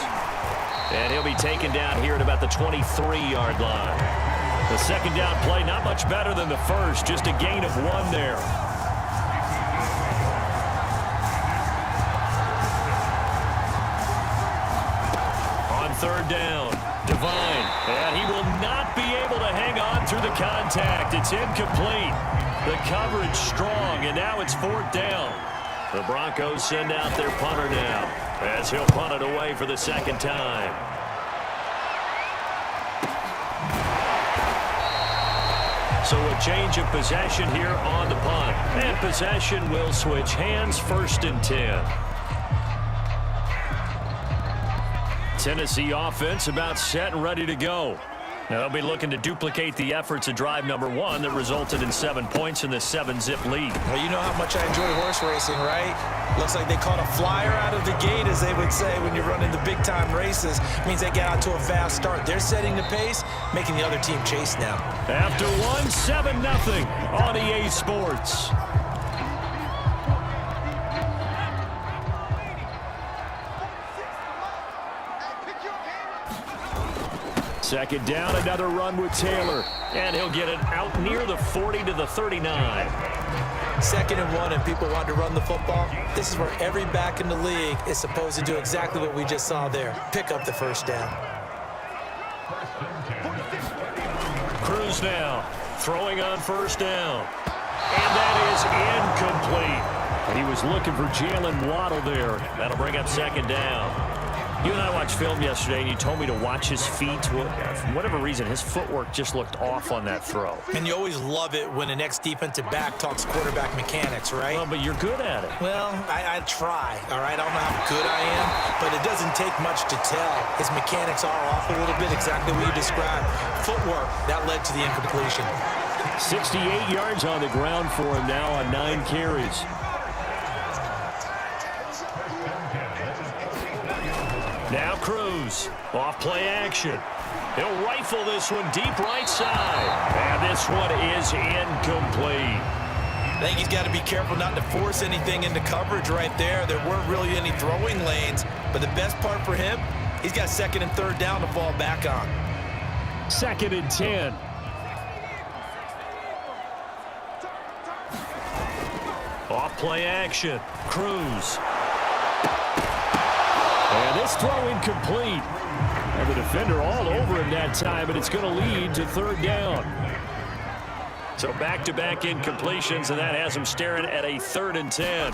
Speaker 2: And he'll be taken down here at about the 23-yard line. The second down play, not much better than the first, just a gain of 1 there. On 3rd down, Devine, and he will not be able to hang on through the contact. It's incomplete. The coverage strong, and now it's 4th down. The Broncos send out their punter now, as he'll punt it away for the 2nd time. So a change of possession here on the punt. And possession will switch hands, 1st and 10. Tennessee offense about set and ready to go. Now they'll be looking to duplicate the efforts of drive number 1 that resulted in 7 points in the 7-zip lead.
Speaker 3: Well, you know how much I enjoy horse racing, right? Looks like they caught a flyer out of the gate, as they would say when you're running the big-time races. It means they get out to a fast start. They're setting the pace, making the other team chase now.
Speaker 2: After 1, 7-0 on EA Sports. Second down, another run with Taylor. And he'll get it out near the 40 to the 39.
Speaker 3: 2nd and 1 and people want to run the football. This is where every back in the league is supposed to do exactly what we just saw there. Pick up the first down.
Speaker 2: Cruz now throwing on first down. And that is incomplete. And he was looking for Jalen Waddle there. That'll bring up 2nd down. You and I watched film yesterday, and you told me to watch his feet. For whatever reason, his footwork just looked off on that throw.
Speaker 3: And you always love it when the next defensive back talks quarterback mechanics, right?
Speaker 2: Well, but you're good at it.
Speaker 3: Well, I try, all right? I don't know how good I am, but it doesn't take much to tell. His mechanics are off a little bit, exactly what you described. Footwork, that led to the incompletion.
Speaker 2: 68 yards on the ground for him now on 9 carries. Now Cruz, off play action. He'll rifle this one deep right side. And this one is incomplete.
Speaker 3: I think he's got to be careful not to force anything into coverage right there. There weren't really any throwing lanes. But the best part for him, he's got 2nd and 3rd down to fall back on.
Speaker 2: 2nd and 10. Off play action. Cruz. And this throw incomplete. And the defender all over him that time, but it's going to lead to 3rd down. So back-to-back incompletions, and that has him staring at a 3rd and 10.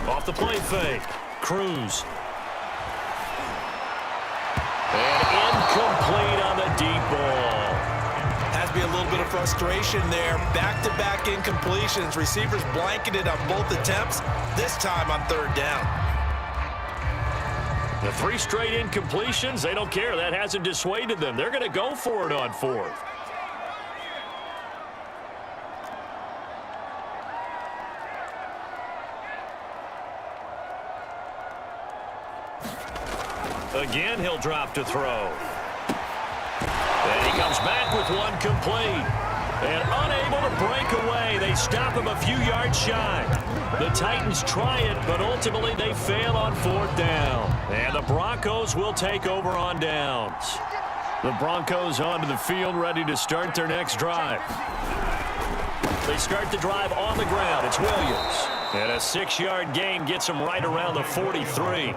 Speaker 2: Off the play fake. Cruz. And incomplete on the deep ball.
Speaker 3: Has to be a little bit of frustration there. Back-to-back incompletions. Receivers blanketed on both attempts, this time on 3rd down.
Speaker 2: The 3 straight incompletions, they don't care. That hasn't dissuaded them. They're going to go for it on 4th. Again, he'll drop to throw. And he comes back with one complete. And unable to break away. They stop him a few yards shy. The Titans try it, but ultimately they fail on 4th down. And the Broncos will take over on downs. The Broncos onto the field, ready to start their next drive. They start the drive on the ground. It's Williams. And a 6-yard gain gets them right around the 43.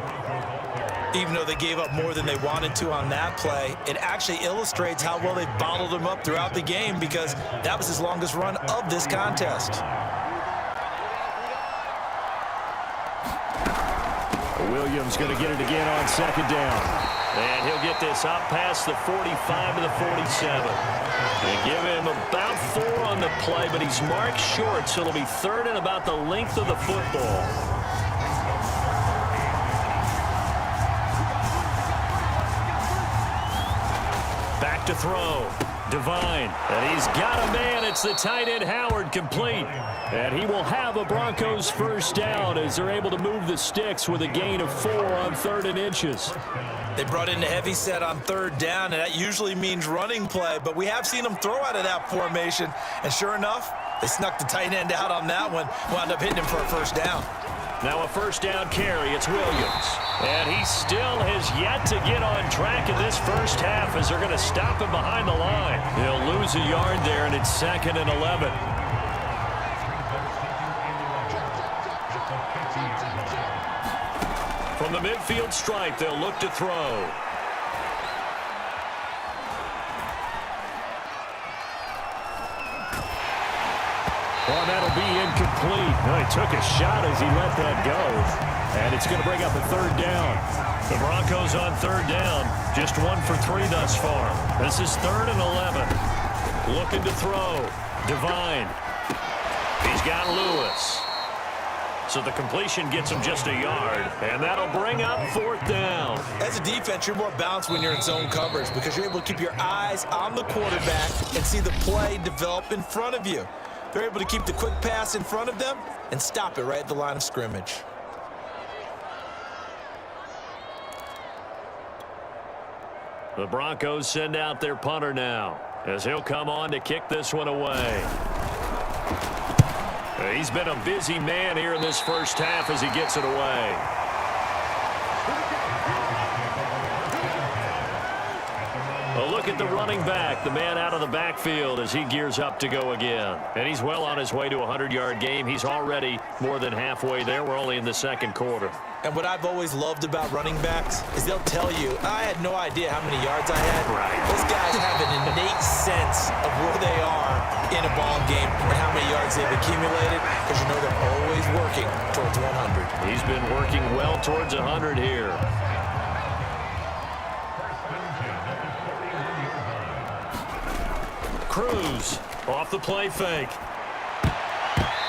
Speaker 3: Even though they gave up more than they wanted to on that play, it actually illustrates how well they bottled him up throughout the game because that was his longest run of this contest.
Speaker 2: Williams going to get it again on 2nd down. And he'll get this up past the 45 to the 47. They give him about 4 on the play, but he's marked short, so it'll be 3rd and about the length of the football. Back to throw. Devine. And he's got a man. It's the tight end Howard, complete. And he will have a Broncos first down as they're able to move the sticks with a gain of 4 on 3rd and inches.
Speaker 3: They brought in the heavy set on 3rd down, and that usually means running play, but we have seen them throw out of that formation. And sure enough, they snuck the tight end out on that one, wound up hitting him for a first down.
Speaker 2: Now a first down carry. It's Williams. And he still has yet to get on track in this first half as they're going to stop him behind the line. He'll lose a yard there, and it's 2nd and 11. From the midfield stripe, they'll look to throw. Well, that'll be incomplete. No, he took a shot as he let that go. And it's going to bring up a 3rd down. The Broncos on 3rd down. Just 1 for 3 thus far. This is 3rd and 11. Looking to throw. Devine. He's got Lewis. So the completion gets him just a yard. And that'll bring up 4th down.
Speaker 3: As a defense, you're more balanced when you're in zone coverage because you're able to keep your eyes on the quarterback and see the play develop in front of you. They're able to keep the quick pass in front of them and stop it right at the line of scrimmage.
Speaker 2: The Broncos send out their punter now as he'll come on to kick this one away. He's been a busy man here in this first half as he gets it away. A look look at the running back, the man out of the backfield as he gears up to go again. And he's well on his way to a 100-yard game. He's already more than halfway there. We're only in the second quarter.
Speaker 3: And what I've always loved about running backs is they'll tell you, I had no idea how many yards I had.
Speaker 2: Right.
Speaker 3: Those guys have an innate sense of where they are in a ball game and how many yards they've accumulated, because you know they're always working towards 100.
Speaker 2: He's been working well towards 100 here. Cruz off the play fake.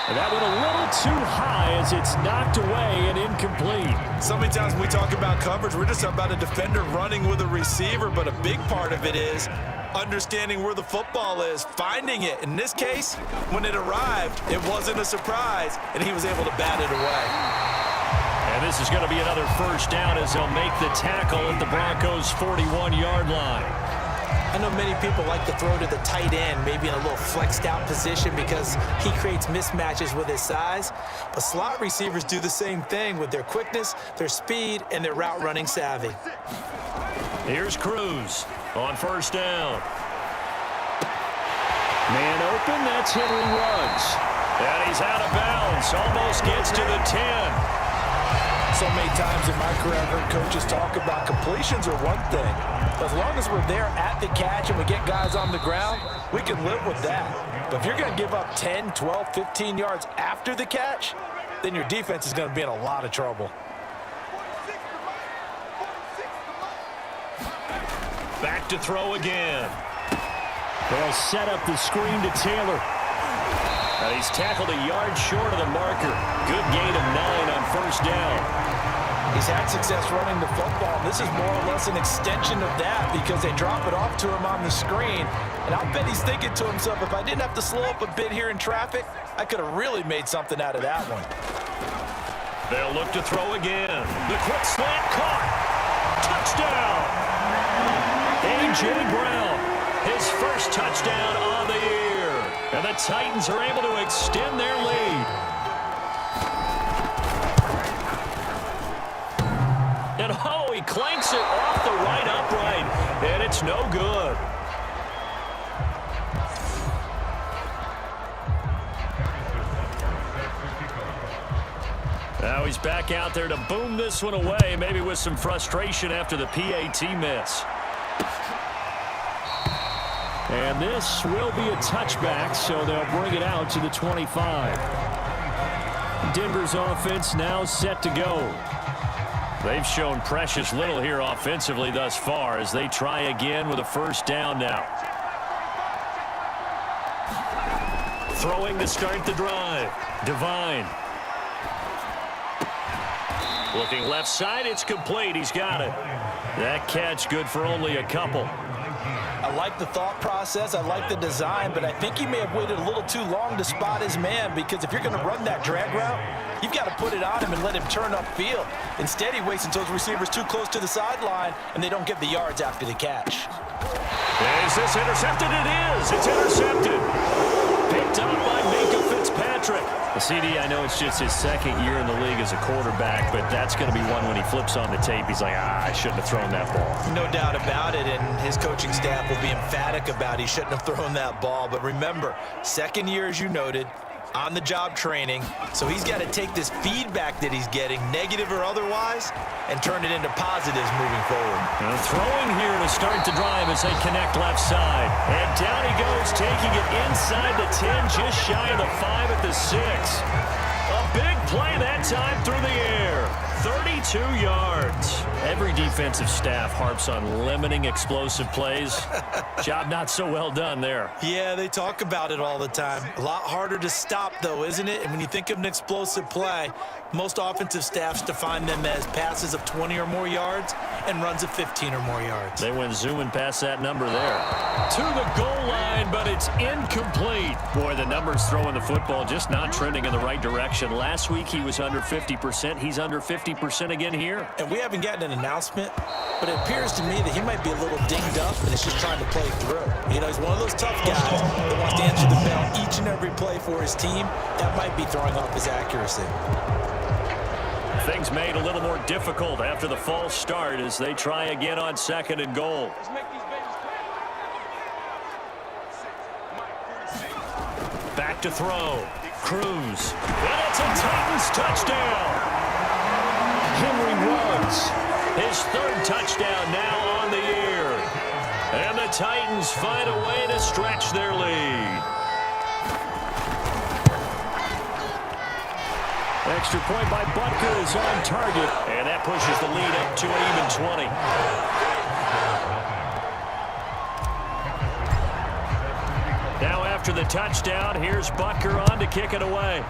Speaker 2: And that went a little too high as it's knocked away and incomplete.
Speaker 3: So many times when we talk about coverage, we're just about a defender running with a receiver, but a big part of it is understanding where the football is, finding it. In this case, when it arrived, it wasn't a surprise, and he was able to bat it away.
Speaker 2: And this is going to be another first down as they'll make the tackle at the Broncos' 41-yard line.
Speaker 3: I know many people like to throw to the tight end, maybe in a little flexed out position because he creates mismatches with his size. But slot receivers do the same thing with their quickness, their speed, and their route running savvy.
Speaker 2: Here's Cruz on first down. Man open, that's Henry Ruggs. And he's out of bounds, almost gets to the 10.
Speaker 4: So many times in my career, I've heard coaches talk about completions are one thing. But as long as we're there at the catch and we get guys on the ground, we can live with that. But if you're going to give up 10, 12, 15 yards after the catch, then your defense is going to be in a lot of trouble.
Speaker 2: Back to throw again. They'll set up the screen to Taylor. And he's tackled a yard short of the marker. Good gain of 9 on first down.
Speaker 4: He's had success running the football. This is more or less an extension of that because they drop it off to him on the screen. And I'll bet he's thinking to himself, if I didn't have to slow up a bit here in traffic, I could have really made something out of that one.
Speaker 2: They'll look to throw again. The quick slant caught. Touchdown. A.J. Brown, his first touchdown on the year. And the Titans are able to extend their lead. And oh, he clanks it off the right upright, and it's no good. Now he's back out there to boom this one away, maybe with some frustration after the PAT miss. And this will be a touchback, so they'll bring it out to the 25. Denver's offense now set to go. They've shown precious little here offensively thus far as they try again with a first down now. Throwing to start the drive. Devine. Looking left side, it's complete. He's got it. That catch good for only a couple.
Speaker 4: I like the thought process, I like the design, but I think he may have waited a little too long to spot his man, because if you're going to run that drag route, you've got to put it on him and let him turn upfield. Instead, he waits until his receiver's too close to the sideline, and they don't get the yards after the catch.
Speaker 2: Is this intercepted? It is. It's intercepted. Picked up by Minkah Fitzpatrick. The CD, I know it's just his second year in the league as a quarterback, but that's going to be one when he flips on the tape. He's like, I shouldn't have thrown that ball.
Speaker 3: No doubt about it, and his coaching staff will be emphatic about he shouldn't have thrown that ball. But remember, second year, as you noted, on-the-job training, so he's got to take this feedback that he's getting, negative or otherwise, and turn it into positives moving forward.
Speaker 2: And throwing here to start the drive as they connect left side. And down he goes, taking it inside the 10, just shy of the 5 at the 6. A big play that time through the air. 32 yards. Every defensive staff harps on limiting explosive plays. Job not so well done there.
Speaker 3: Yeah, they talk about it all the time. A lot harder to stop, though, isn't it? And when you think of an explosive play, most offensive staffs define them as passes of 20 or more yards and runs of 15 or more yards.
Speaker 2: They went zooming past that number there. To the goal line, but it's incomplete. Boy, the numbers throwing the football just not trending in the right direction. Last week he was under 50%. He's under 50% again here.
Speaker 3: And we haven't gotten an announcement, but it appears to me that he might be a little dinged up and is just trying to play through. You know, he's one of those tough guys that wants to answer the bell each and every play for his team. That might be throwing off his accuracy.
Speaker 2: Things made a little more difficult after the false start as they try again on 2nd and goal. to throw. Cruz. And it's a Titans touchdown. Henry Ruggs. His third touchdown now on the year. And the Titans find a way to stretch their lead. Extra point by Butker is on target. And that pushes the lead up to an even 20. Now after the touchdown, here's Butker on to kick it away.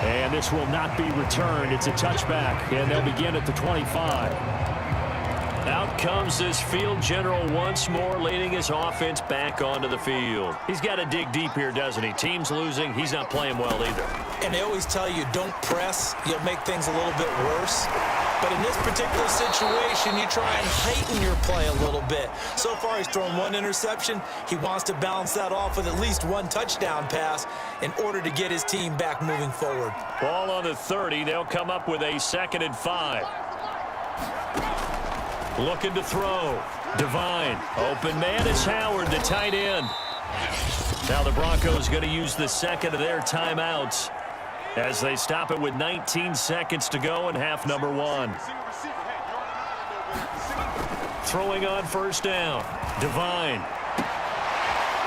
Speaker 2: And this will not be returned. It's a touchback, and they'll begin at the 25. Out comes this field general once more, leading his offense back onto the field. He's got to dig deep here, doesn't he? Team's losing. He's not playing well either.
Speaker 3: And they always tell you, don't press. You'll make things a little bit worse. But in this particular situation, you try and heighten your play a little bit. So far, he's thrown one interception. He wants to balance that off with at least one touchdown pass in order to get his team back moving forward.
Speaker 2: Ball on the 30. They'll come up with a 2nd and 5. Looking to throw. Devine. Open man is Howard, the tight end. Now the Broncos going to use the second of their timeouts as they stop it with 19 seconds to go in half number 1. Throwing on first down. Devine.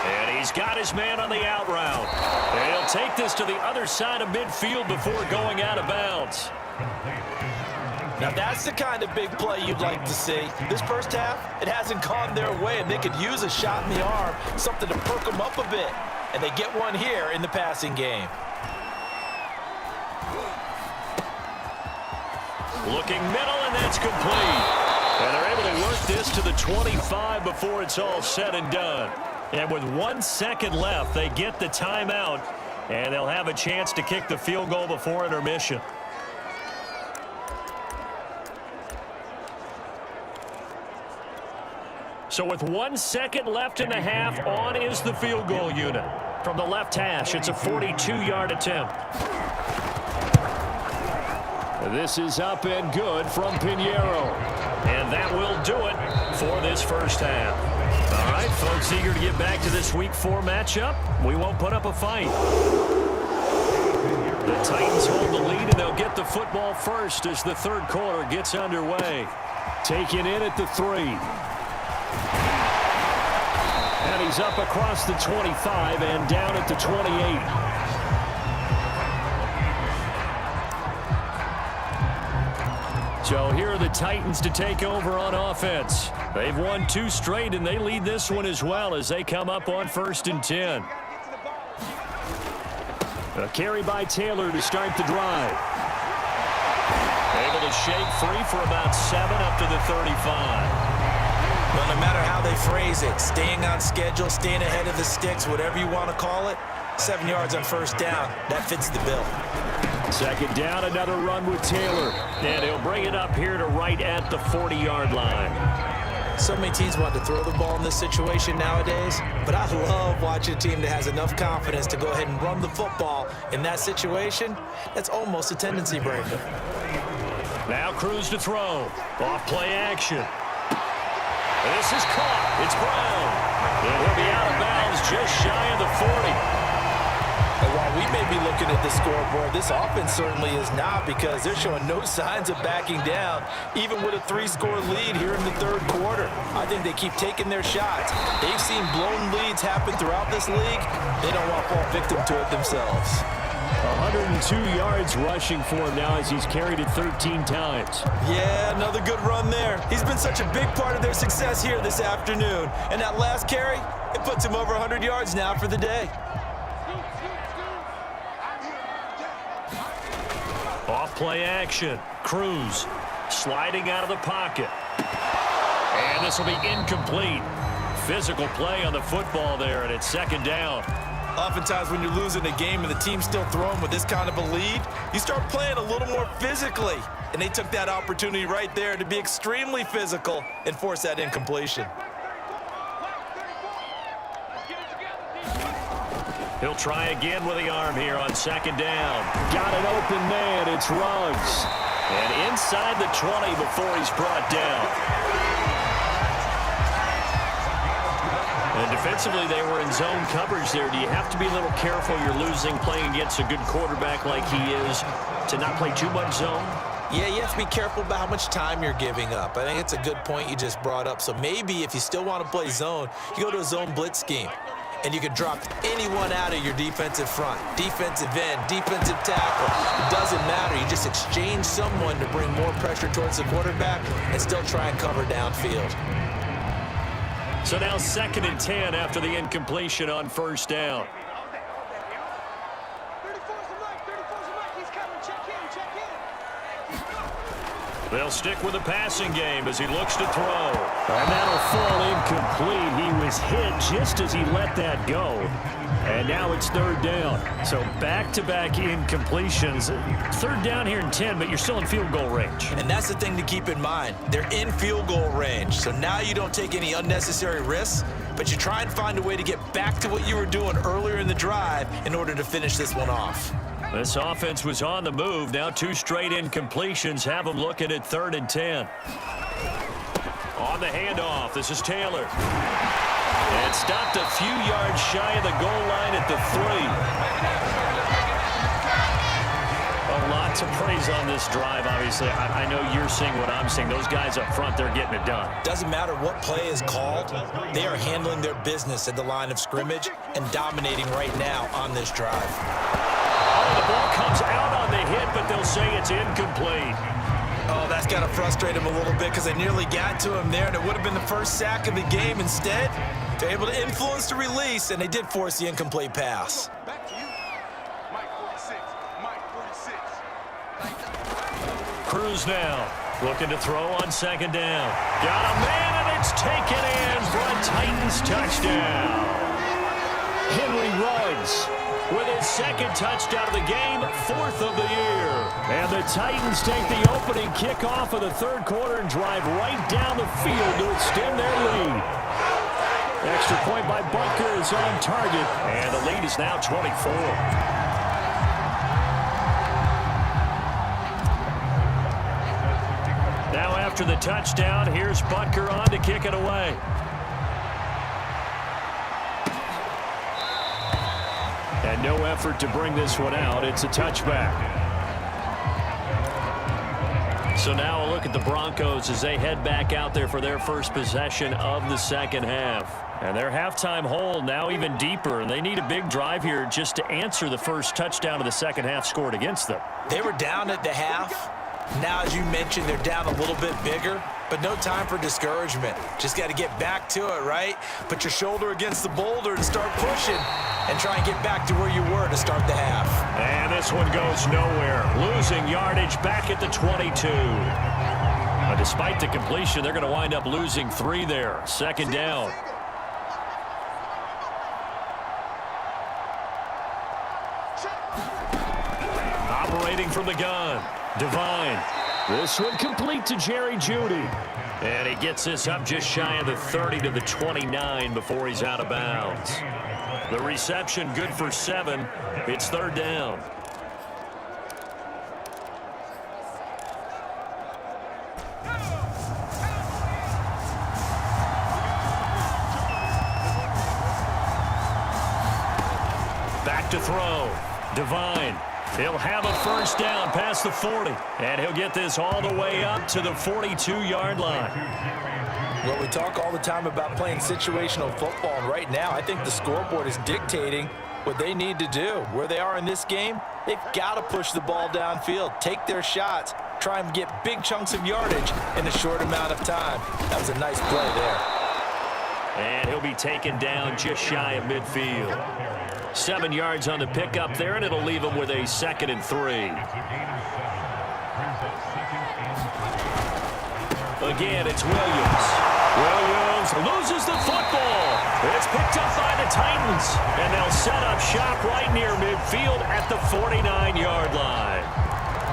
Speaker 2: And he's got his man on the out route. And he'll take this to the other side of midfield before going out of bounds.
Speaker 4: Now that's the kind of big play you'd like to see. This first half, it hasn't gone their way, and they could use a shot in the arm, something to perk them up a bit. And they get one here in the passing game.
Speaker 2: Looking middle, and that's complete. And they're able to work this to the 25 before it's all said and done. And with 1 second left, they get the timeout, and they'll have a chance to kick the field goal before intermission. So with 1 second left in the half, on is the field goal unit. From the left hash, it's a 42-yard attempt. This is up and good from Pinheiro. And that will do it for this first half. All right, folks, eager to get back to this Week 4 matchup. We won't put up a fight. The Titans hold the lead, and they'll get the football first as the third quarter gets underway. Taken in at the 3. And he's up across the 25 and down at the 28. So here are the Titans to take over on offense. They've won 2 straight, and they lead this one as well as they come up on 1st and 10. A carry by Taylor to start the drive. Able to shake free for about 7 up to the 35.
Speaker 3: Well, no matter how they phrase it, staying on schedule, staying ahead of the sticks, whatever you want to call it, 7 yards on first down, that fits the bill.
Speaker 2: Second down, another run with Taylor. And he'll bring it up here to right at the 40-yard line.
Speaker 3: So many teams want to throw the ball in this situation nowadays, but I love watching a team that has enough confidence to go ahead and run the football in that situation. That's almost a tendency breaker.
Speaker 2: Now Cruz to throw. Off play action. This is caught. It's Brown. And he'll be out of bounds just shy of the 40.
Speaker 4: And while we may be looking at the scoreboard, this offense certainly is not, because they're showing no signs of backing down, even with a 3-score lead here in the third quarter. I think they keep taking their shots. They've seen blown leads happen throughout this league. They don't want to fall victim to it themselves.
Speaker 2: 102 yards rushing for him now as he's carried it 13 times.
Speaker 3: Yeah, another good run there. He's been such a big part of their success here this afternoon. And that last carry, it puts him over 100 yards now for the day.
Speaker 2: Off play action. Cruz sliding out of the pocket. And this will be incomplete. Physical play on the football there, and it's second down.
Speaker 3: Oftentimes when you're losing a game and the team's still throwing with this kind of a lead, you start playing a little more physically. And they took that opportunity right there to be extremely physical and force that incompletion.
Speaker 2: He'll try again with the arm here on second down. Got an open man. It's Ruggs. And inside the 20 before he's brought down. And defensively, they were in zone coverage there. Do you have to be a little careful? You're losing playing against a good quarterback like he is to not play too much zone?
Speaker 3: Yeah, you have to be careful about how much time you're giving up. I think it's a good point you just brought up. So maybe if you still want to play zone, you go to a zone blitz scheme. And you can drop anyone out of your defensive front. Defensive end, defensive tackle. It doesn't matter. You just exchange someone to bring more pressure towards the quarterback and still try and cover downfield.
Speaker 2: So now 2nd and 10 after the incompletion on first down. They'll stick with the passing game as he looks to throw. And that'll fall incomplete. He was hit just as he let that go. And now it's 3rd down. So back-to-back incompletions. 3rd down here in 10, but you're still in field goal range.
Speaker 3: And that's the thing to keep in mind. They're in field goal range. So now you don't take any unnecessary risks, but you try and find a way to get back to what you were doing earlier in the drive in order to finish this one off.
Speaker 2: This offense was on the move. Now 2 straight incompletions have them looking at 3rd and 10. On the handoff, this is Taylor. And stopped a few yards shy of the goal line at the 3. A lot to praise on this drive, obviously. I know you're seeing what I'm seeing. Those guys up front, they're getting it done.
Speaker 3: Doesn't matter what play is called. They are handling their business at the line of scrimmage and dominating right now on this drive.
Speaker 2: The ball comes out on the hit, but they'll say it's incomplete.
Speaker 3: Oh, that's got to frustrate him a little bit because they nearly got to him there, and it would have been the first sack of the game. Instead, they're able to influence the release, and they did force the incomplete pass.
Speaker 5: Back to you, Mike 46. Mike 46.
Speaker 2: Cruz now looking to throw on 2nd down. Got a man, and it's taken in for a Titans touchdown. Henry Ruggs with his 2nd touchdown of the game, 4th of the year. And the Titans take the opening kickoff of the 3rd quarter and drive right down the field to extend their lead. Extra point by Butker is on target, and the lead is now 24. Now after the touchdown, here's Butker on to kick it away. And no effort to bring this one out. It's a touchback. So now a look at the Broncos as they head back out there for their first possession of the 2nd half. And their halftime hole now even deeper. And they need a big drive here just to answer the first touchdown of the 2nd half scored against them.
Speaker 3: They were down at the half. Now, as you mentioned, they're down a little bit bigger, but no time for discouragement. Just got to get back to it, right? Put your shoulder against the boulder and start pushing and try and get back to where you were to start the half.
Speaker 2: And this one goes nowhere. Losing yardage back at the 22. Despite the completion, they're going to wind up losing 3 there. 2nd down. Operating from the gun. Devine. This one complete to Jerry Jeudy. And he gets this up just shy of the 30 to the 29 before he's out of bounds. The reception good for 7. It's 3rd down. Back to throw. Devine. He'll have a first down past the 40. And he'll get this all the way up to the 42-yard line.
Speaker 4: Well, we talk all the time about playing situational football, and right now I think the scoreboard is dictating what they need to do. Where they are in this game, they've got to push the ball downfield, take their shots, try and get big chunks of yardage in a short amount of time. That was a nice play there.
Speaker 2: And he'll be taken down just shy of midfield. 7 yards on the pickup there, and it'll leave him with a 2nd and 3. Again, it's Williams. Williams loses the football. It's picked up by the Titans, and they'll set up shop right near midfield at the 49-yard line.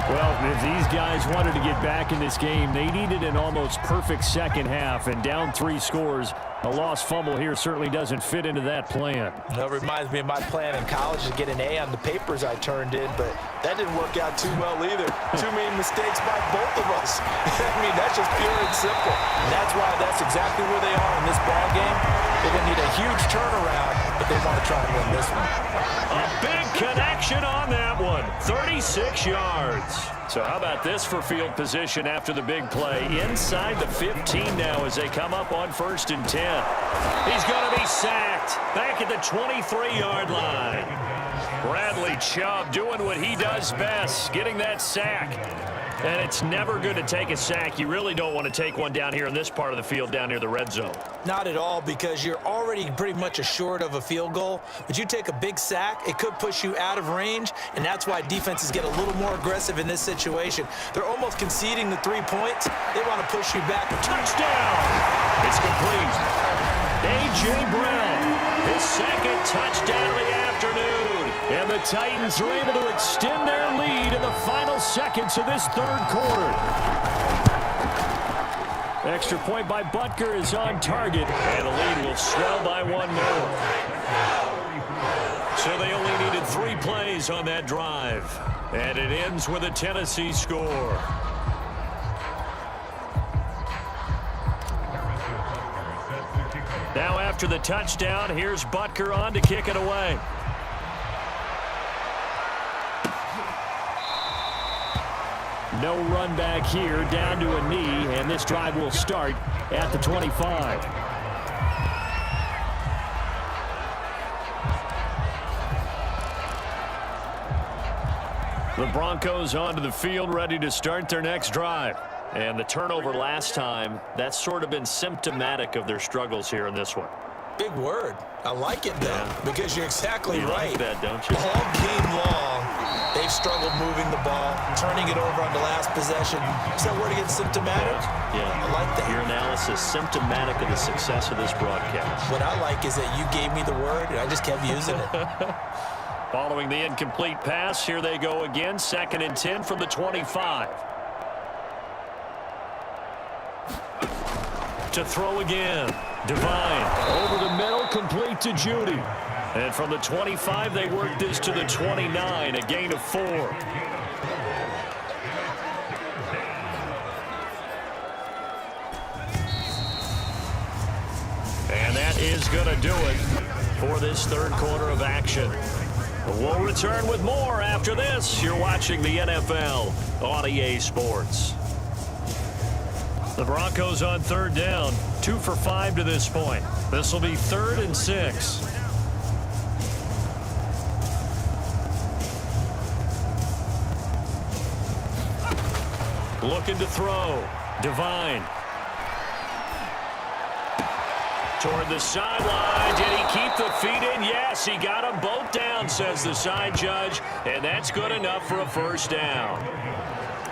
Speaker 2: Well, if these guys wanted to get back in this game, they needed an almost perfect 2nd half, and down 3 scores, A lost fumble here certainly doesn't fit into that plan.
Speaker 4: It reminds me of my plan in college to get an A on the papers I turned in, but that didn't work out too well either. Too many mistakes by both of us. I mean, that's just pure and simple. And that's why that's exactly where they are in this ball game. They're going to need a huge turnaround, but they want to try and win this one.
Speaker 2: A big connection on that one. 36 yards. So how about this for field position after the big play? Inside the 15 now as they come up on 1st and 10. He's going to be sacked back at the 23-yard line. Bradley Chubb doing what he does best, getting that sack. And it's never good to take a sack. You really don't want to take one down here in this part of the field down near the red zone.
Speaker 3: Not at all, because you're already pretty much assured of a field goal. But you take a big sack, it could push you out of range, and that's why defenses get a little more aggressive in this situation. They're almost conceding the 3 points. They want to push you back.
Speaker 2: Touchdown! It's complete. A.J. Brown, his second touchdown of the afternoon. And the Titans are able to extend their lead in the final seconds of this third quarter. Extra point by Butker is on target, and the lead will swell by 1 more. So they only needed 3 plays on that drive, and it ends with a Tennessee score. Now after the touchdown, here's Butker on to kick it away. No run back here, down to a knee, and this drive will start at the 25. The Broncos onto the field, ready to start their next drive. And the turnover last time, that's sort of been symptomatic of their struggles here in this one.
Speaker 3: Big word. I like it, though, because you're exactly right.
Speaker 2: Like that, don't you?
Speaker 3: All game long, they've struggled moving the ball, turning it over on the last possession. Is that word again, symptomatic?
Speaker 2: Yeah.
Speaker 3: I like that.
Speaker 2: Your analysis, symptomatic of the success of this broadcast.
Speaker 3: What I like is that you gave me the word, and I just kept using it.
Speaker 2: Following the incomplete pass, here they go again, 2nd and 10 from the 25. To throw again. Devine over the middle, complete to Judy. And from the 25, they work this to the 29, a gain of 4. And that is going to do it for this third quarter of action. We'll return with more after this. You're watching the NFL on EA Sports. The Broncos on 3rd down, 2 for 5 to this point. This will be 3rd and 6. Looking to throw. Devine. Toward the sideline. Did he keep the feet in? Yes, he got them both down, says the side judge. And that's good enough for a 1st down.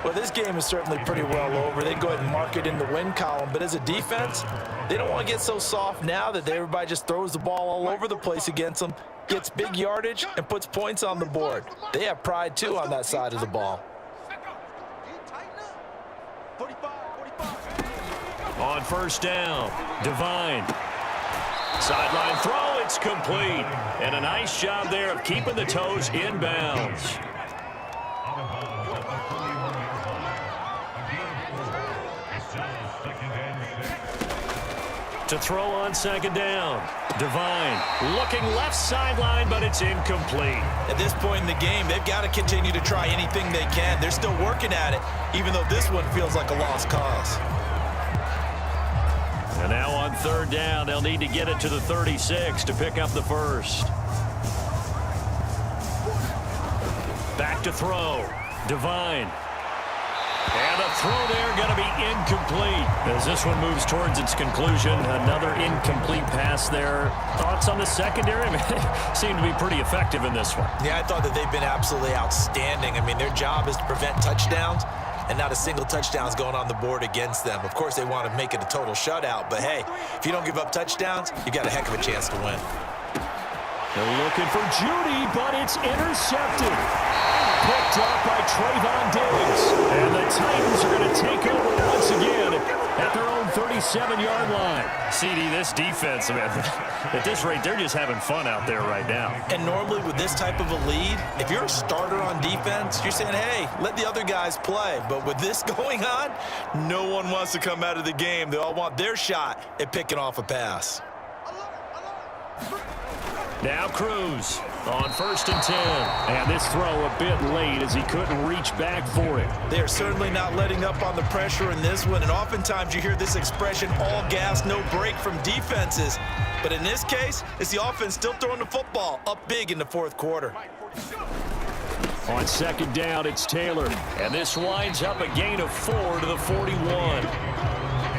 Speaker 4: Well, this game is certainly pretty well over. They can go ahead and mark it in the win column. But as a defense, they don't want to get so soft now that everybody just throws the ball all over the place against them, gets big yardage, and puts points on the board. They have pride, too, on that side of the ball.
Speaker 2: On 1st down, Devine. Sideline throw, it's complete. And a nice job there of keeping the toes inbounds. To throw on 2nd down. Devine looking left sideline, but it's incomplete.
Speaker 3: At this point in the game, they've got to continue to try anything they can. They're still working at it, even though this one feels like a lost cause.
Speaker 2: And now on 3rd down, they'll need to get it to the 36 to pick up the 1st. Back to throw. Devine. And a throw there going to be incomplete. As this one moves towards its conclusion, another incomplete pass there. Thoughts on the secondary? I mean, seem to be pretty effective in this one.
Speaker 3: Yeah, I thought that they've been absolutely outstanding. I mean, their job is to prevent touchdowns, and not a single touchdown is going on the board against them. Of course, they want to make it a total shutout, but hey, if you don't give up touchdowns, you got a heck of a chance to win.
Speaker 2: They're looking for Judy, but it's intercepted. Picked up by Trayvon Diggs. And the Titans are going to take over once again at their own 36. 7-yard line.
Speaker 6: CD, this defense, man, at this rate, they're just having fun out there right now.
Speaker 3: And normally with this type of a lead, if you're a starter on defense, you're saying, hey, let the other guys play. But with this going on, no one wants to come out of the game. They all want their shot at picking off a pass.
Speaker 2: Now Cruz on 1st and 10. And this throw a bit late as he couldn't reach back for it.
Speaker 3: They're certainly not letting up on the pressure in this one. And oftentimes you hear this expression, all gas, no break from defenses. But in this case, it's the offense still throwing the football up big in the fourth quarter.
Speaker 2: On 2nd down, it's Taylor. And this winds up a gain of 4 to the 41.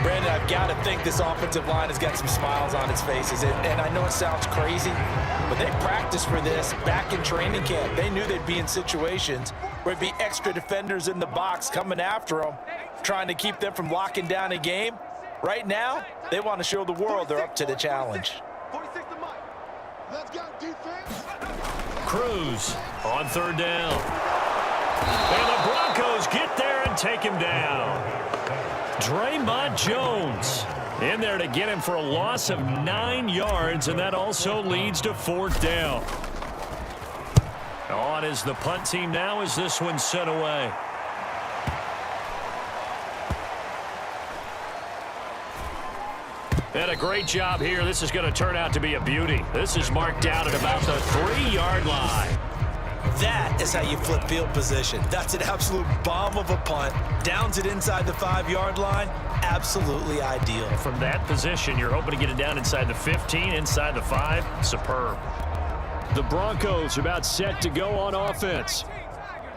Speaker 4: Brandon, I've got to think this offensive line has got some smiles on its faces. And I know it sounds crazy, but they practiced for this back in training camp. They knew they'd be in situations where there'd be extra defenders in the box coming after them, trying to keep them from locking down a game. Right now, they want to show the world they're up to the challenge.
Speaker 5: 46 to Mike. Let's go, defense.
Speaker 2: Cruz on 3rd down. And the Broncos get there and take him down. Draymond Jones in there to get him for a loss of 9 yards, and that also leads to 4th down. On is the punt team now as this one's sent away. And a great job here. This is going to turn out to be a beauty. This is marked down at about the 3-yard line.
Speaker 3: That is how you flip field position. That's an absolute bomb of a punt. Downs it inside the 5-yard line. Absolutely ideal.
Speaker 2: From that position, you're hoping to get it down inside the 15, inside the 5. Superb. The Broncos are about set to go on offense.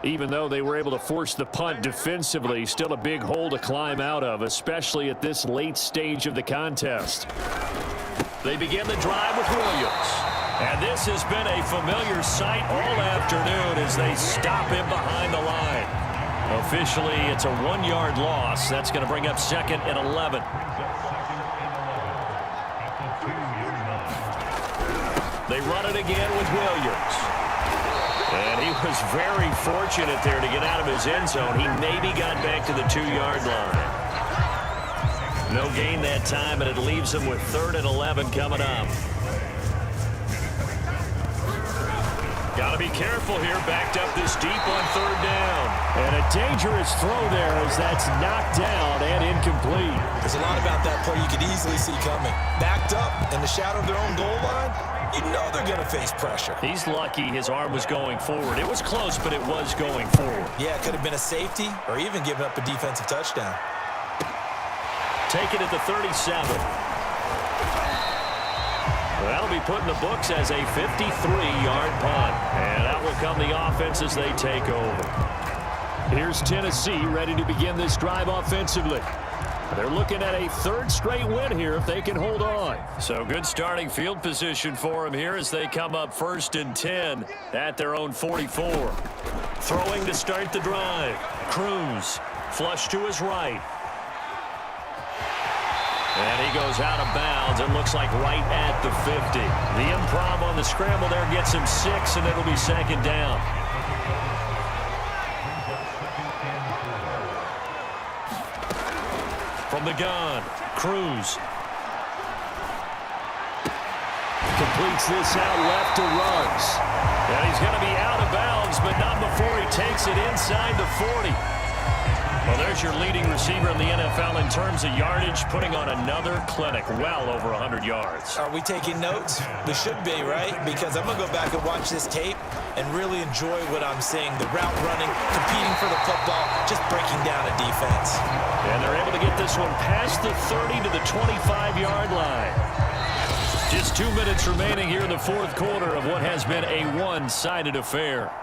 Speaker 2: Even though they were able to force the punt defensively, still a big hole to climb out of, especially at this late stage of the contest. They begin the drive with Williams. And this has been a familiar sight all afternoon as they stop him behind the line. Officially, it's a 1-yard loss. That's going to bring up 2nd and 11. They run it again with Williams. And he was very fortunate there to get out of his end zone. He maybe got back to the 2-yard line. No gain that time, and it leaves him with 3rd and 11 coming up. Got to be careful here, backed up this deep on 3rd down. And a dangerous throw there as that's knocked down and incomplete.
Speaker 3: There's a lot about that play you could easily see coming. Backed up in the shadow of their own goal line, you know they're going to face pressure.
Speaker 2: He's lucky his arm was going forward. It was close, but it was going forward.
Speaker 3: Yeah, it could have been a safety or even given up a defensive touchdown.
Speaker 2: Take it at the 37. That'll be put in the books as a 53-yard punt. And that will come the offense as they take over. Here's Tennessee ready to begin this drive offensively. They're looking at a 3rd straight win here if they can hold on. So good starting field position for them here as they come up 1st and 10 at their own 44. Throwing to start the drive. Cruz flush to his right. And he goes out of bounds. It looks like right at the 50. The improv on the scramble there gets him 6, and it'll be 2nd down. From the gun, Cruz. Completes this out left to Ruggs. And he's going to be out of bounds, but not before he takes it inside the 40. Well, there's your leading receiver in the NFL in terms of yardage, putting on another clinic, well over 100 yards.
Speaker 3: Are we taking notes? We should be, right? Because I'm going to go back and watch this tape and really enjoy what I'm seeing. The route running, competing for the football, just breaking down a defense.
Speaker 2: And they're able to get this one past the 30 to the 25-yard line. Just 2 minutes remaining here in the 4th quarter of what has been a one-sided affair.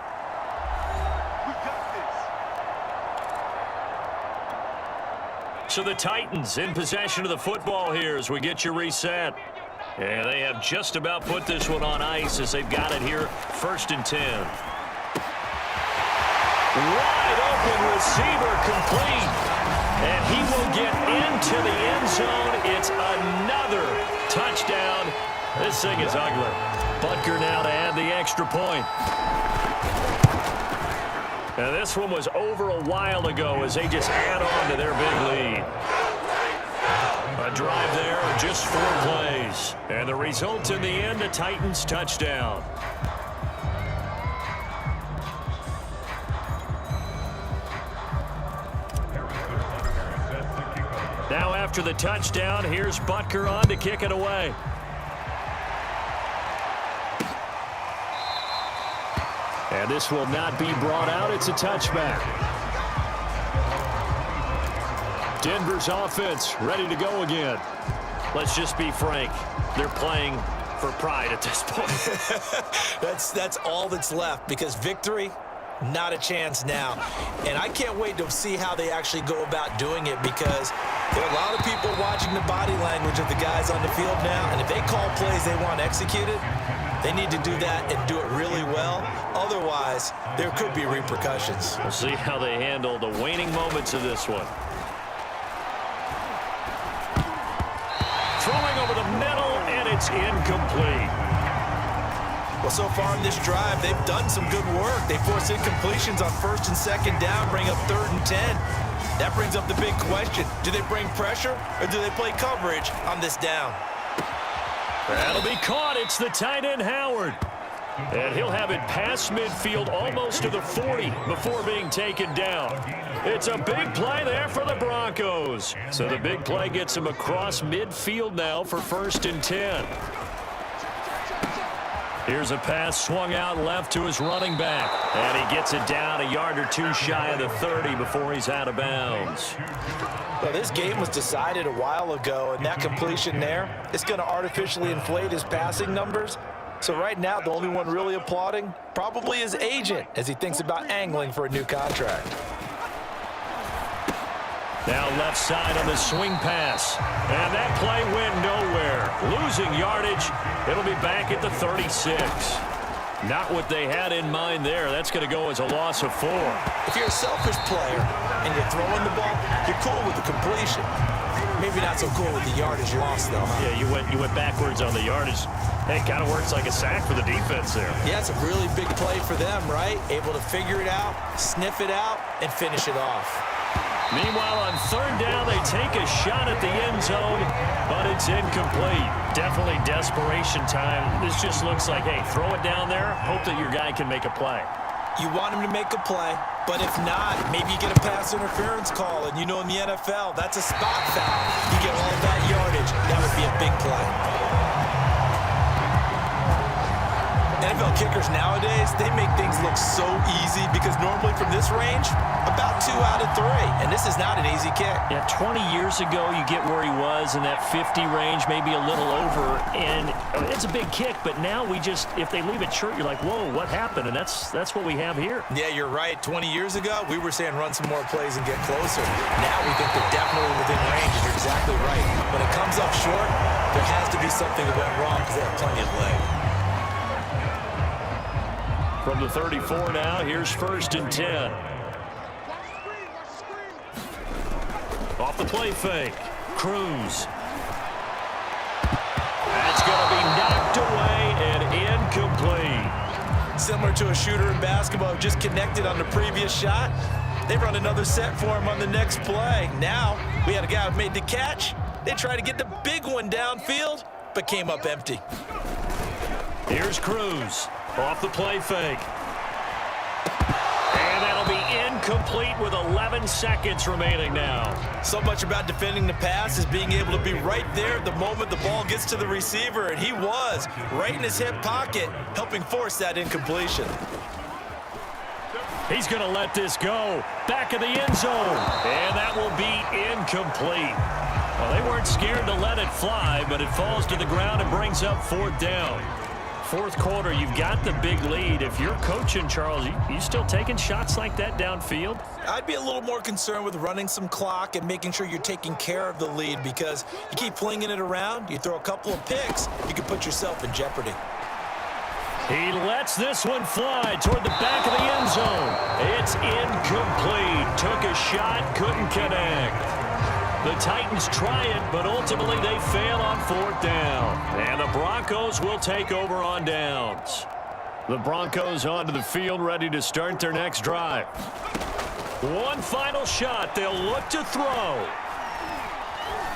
Speaker 2: So the Titans in possession of the football here as we get you reset. And they have just about put this one on ice as they've got it here 1st and 10. Wide open receiver complete. And he will get into the end zone. It's another touchdown. This thing is ugly. Butker now to add the extra point. And this one was over a while ago as they just add on to their big lead. A drive there of just 4 plays. And the result in the end, a Titans touchdown. Now after the touchdown, here's Butker on to kick it away. And this will not be brought out. It's a touchback. Denver's offense ready to go again. Let's just be frank. They're playing for pride at this point.
Speaker 3: That's all that's left, because victory, not a chance now. And I can't wait to see how they actually go about doing it, because there are a lot of people watching the body language of the guys on the field now, and if they call plays they want executed, they need to do that and do it really well. Otherwise, there could be repercussions.
Speaker 2: We'll see how they handle the waning moments of this one. Throwing over the middle, and it's incomplete.
Speaker 3: Well, so far in this drive, they've done some good work. They force incompletions on 1st and 2nd down, bring up 3rd and 10. That brings up the big question. Do they bring pressure, or do they play coverage on this down?
Speaker 2: That'll be caught. It's the tight end, Howard. And he'll have it past midfield, almost to the 40, before being taken down. It's a big play there for the Broncos. So the big play gets him across midfield now for 1st and 10. Here's a pass swung out left to his running back. And he gets it down a yard or 2 shy of the 30 before he's out of bounds.
Speaker 4: Well, this game was decided a while ago, and that completion there, it's going to artificially inflate his passing numbers. So right now, the only one really applauding probably his agent as he thinks about angling for a new contract.
Speaker 2: Now left side on the swing pass. And that play went nowhere. Losing yardage. It'll be back at the 36. Not what they had in mind there. That's going to go as a loss of 4.
Speaker 3: If you're a selfish player and you're throwing the ball, you're cool with the completion. Maybe not so cool with the yardage loss, though. Huh?
Speaker 2: Yeah, you went backwards on the yardage. Hey, it kind of works like a sack for the defense there.
Speaker 3: Yeah, it's a really big play for them, right? Able to figure it out, sniff it out, and finish it off.
Speaker 2: Meanwhile, on 3rd down, they take a shot at the end zone, but it's incomplete. Definitely desperation time. This just looks like, hey, throw it down there, hope that your guy can make a play.
Speaker 3: You want him to make a play, but if not, maybe you get a pass interference call, and you know in the NFL, that's a spot foul. You get all of that yardage, that would be a big play. NFL kickers nowadays, they make things look so easy, because normally from this range, about 2 out of 3, and this is not an easy kick.
Speaker 2: Yeah, 20 years ago, you get where he was in that 50 range, maybe a little over, and it's a big kick, but now we just, if they leave it short, you're like, whoa, what happened? And that's what we have here.
Speaker 3: Yeah, you're right. 20 years ago, we were saying run some more plays and get closer. Now we think they're definitely within range, and you're exactly right. When it comes up short, there has to be something that went wrong, because they have plenty of leg.
Speaker 2: From the 34 now, here's 1st and 10. Off the play fake. Cruz. That's going to be knocked away and incomplete.
Speaker 3: Similar to a shooter in basketball who just connected on the previous shot. They run another set for him on the next play. Now, we had a guy who made the catch. They tried to get the big one downfield, but came up empty.
Speaker 2: Here's Cruz. Off the play fake. And that'll be incomplete with 11 seconds remaining now.
Speaker 3: So much about defending the pass is being able to be right there the moment the ball gets to the receiver, and he was right in his hip pocket, helping force that incompletion.
Speaker 2: He's going to let this go. Back of the end zone. And that will be incomplete. Well, they weren't scared to let it fly, but it falls to the ground and brings up 4th down. 4th quarter, you've got the big lead. If you're coaching, Charles, you still taking shots like that downfield?
Speaker 3: I'd be a little more concerned with running some clock and making sure you're taking care of the lead, because you keep flinging it around, you throw a couple of picks, you can put yourself in jeopardy.
Speaker 2: He lets this one fly toward the back of the end zone. It's incomplete. Took a shot, couldn't connect. The Titans try it, but ultimately they fail on 4th down. And the Broncos will take over on downs. The Broncos onto the field, ready to start their next drive. One final shot. They'll look to throw.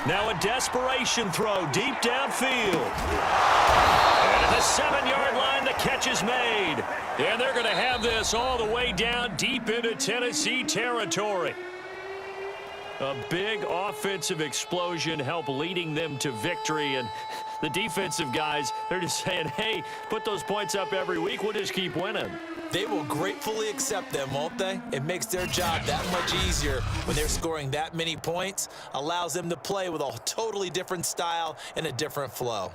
Speaker 2: Now a desperation throw deep downfield. And at the 7-yard line, the catch is made. And they're going to have this all the way down deep into Tennessee territory. A big offensive explosion helped leading them to victory. And the defensive guys, they're just saying, hey, put those points up every week. We'll just keep winning.
Speaker 3: They will gratefully accept them, won't they? It makes their job that much easier when they're scoring that many points, allows them to play with a totally different style and a different flow.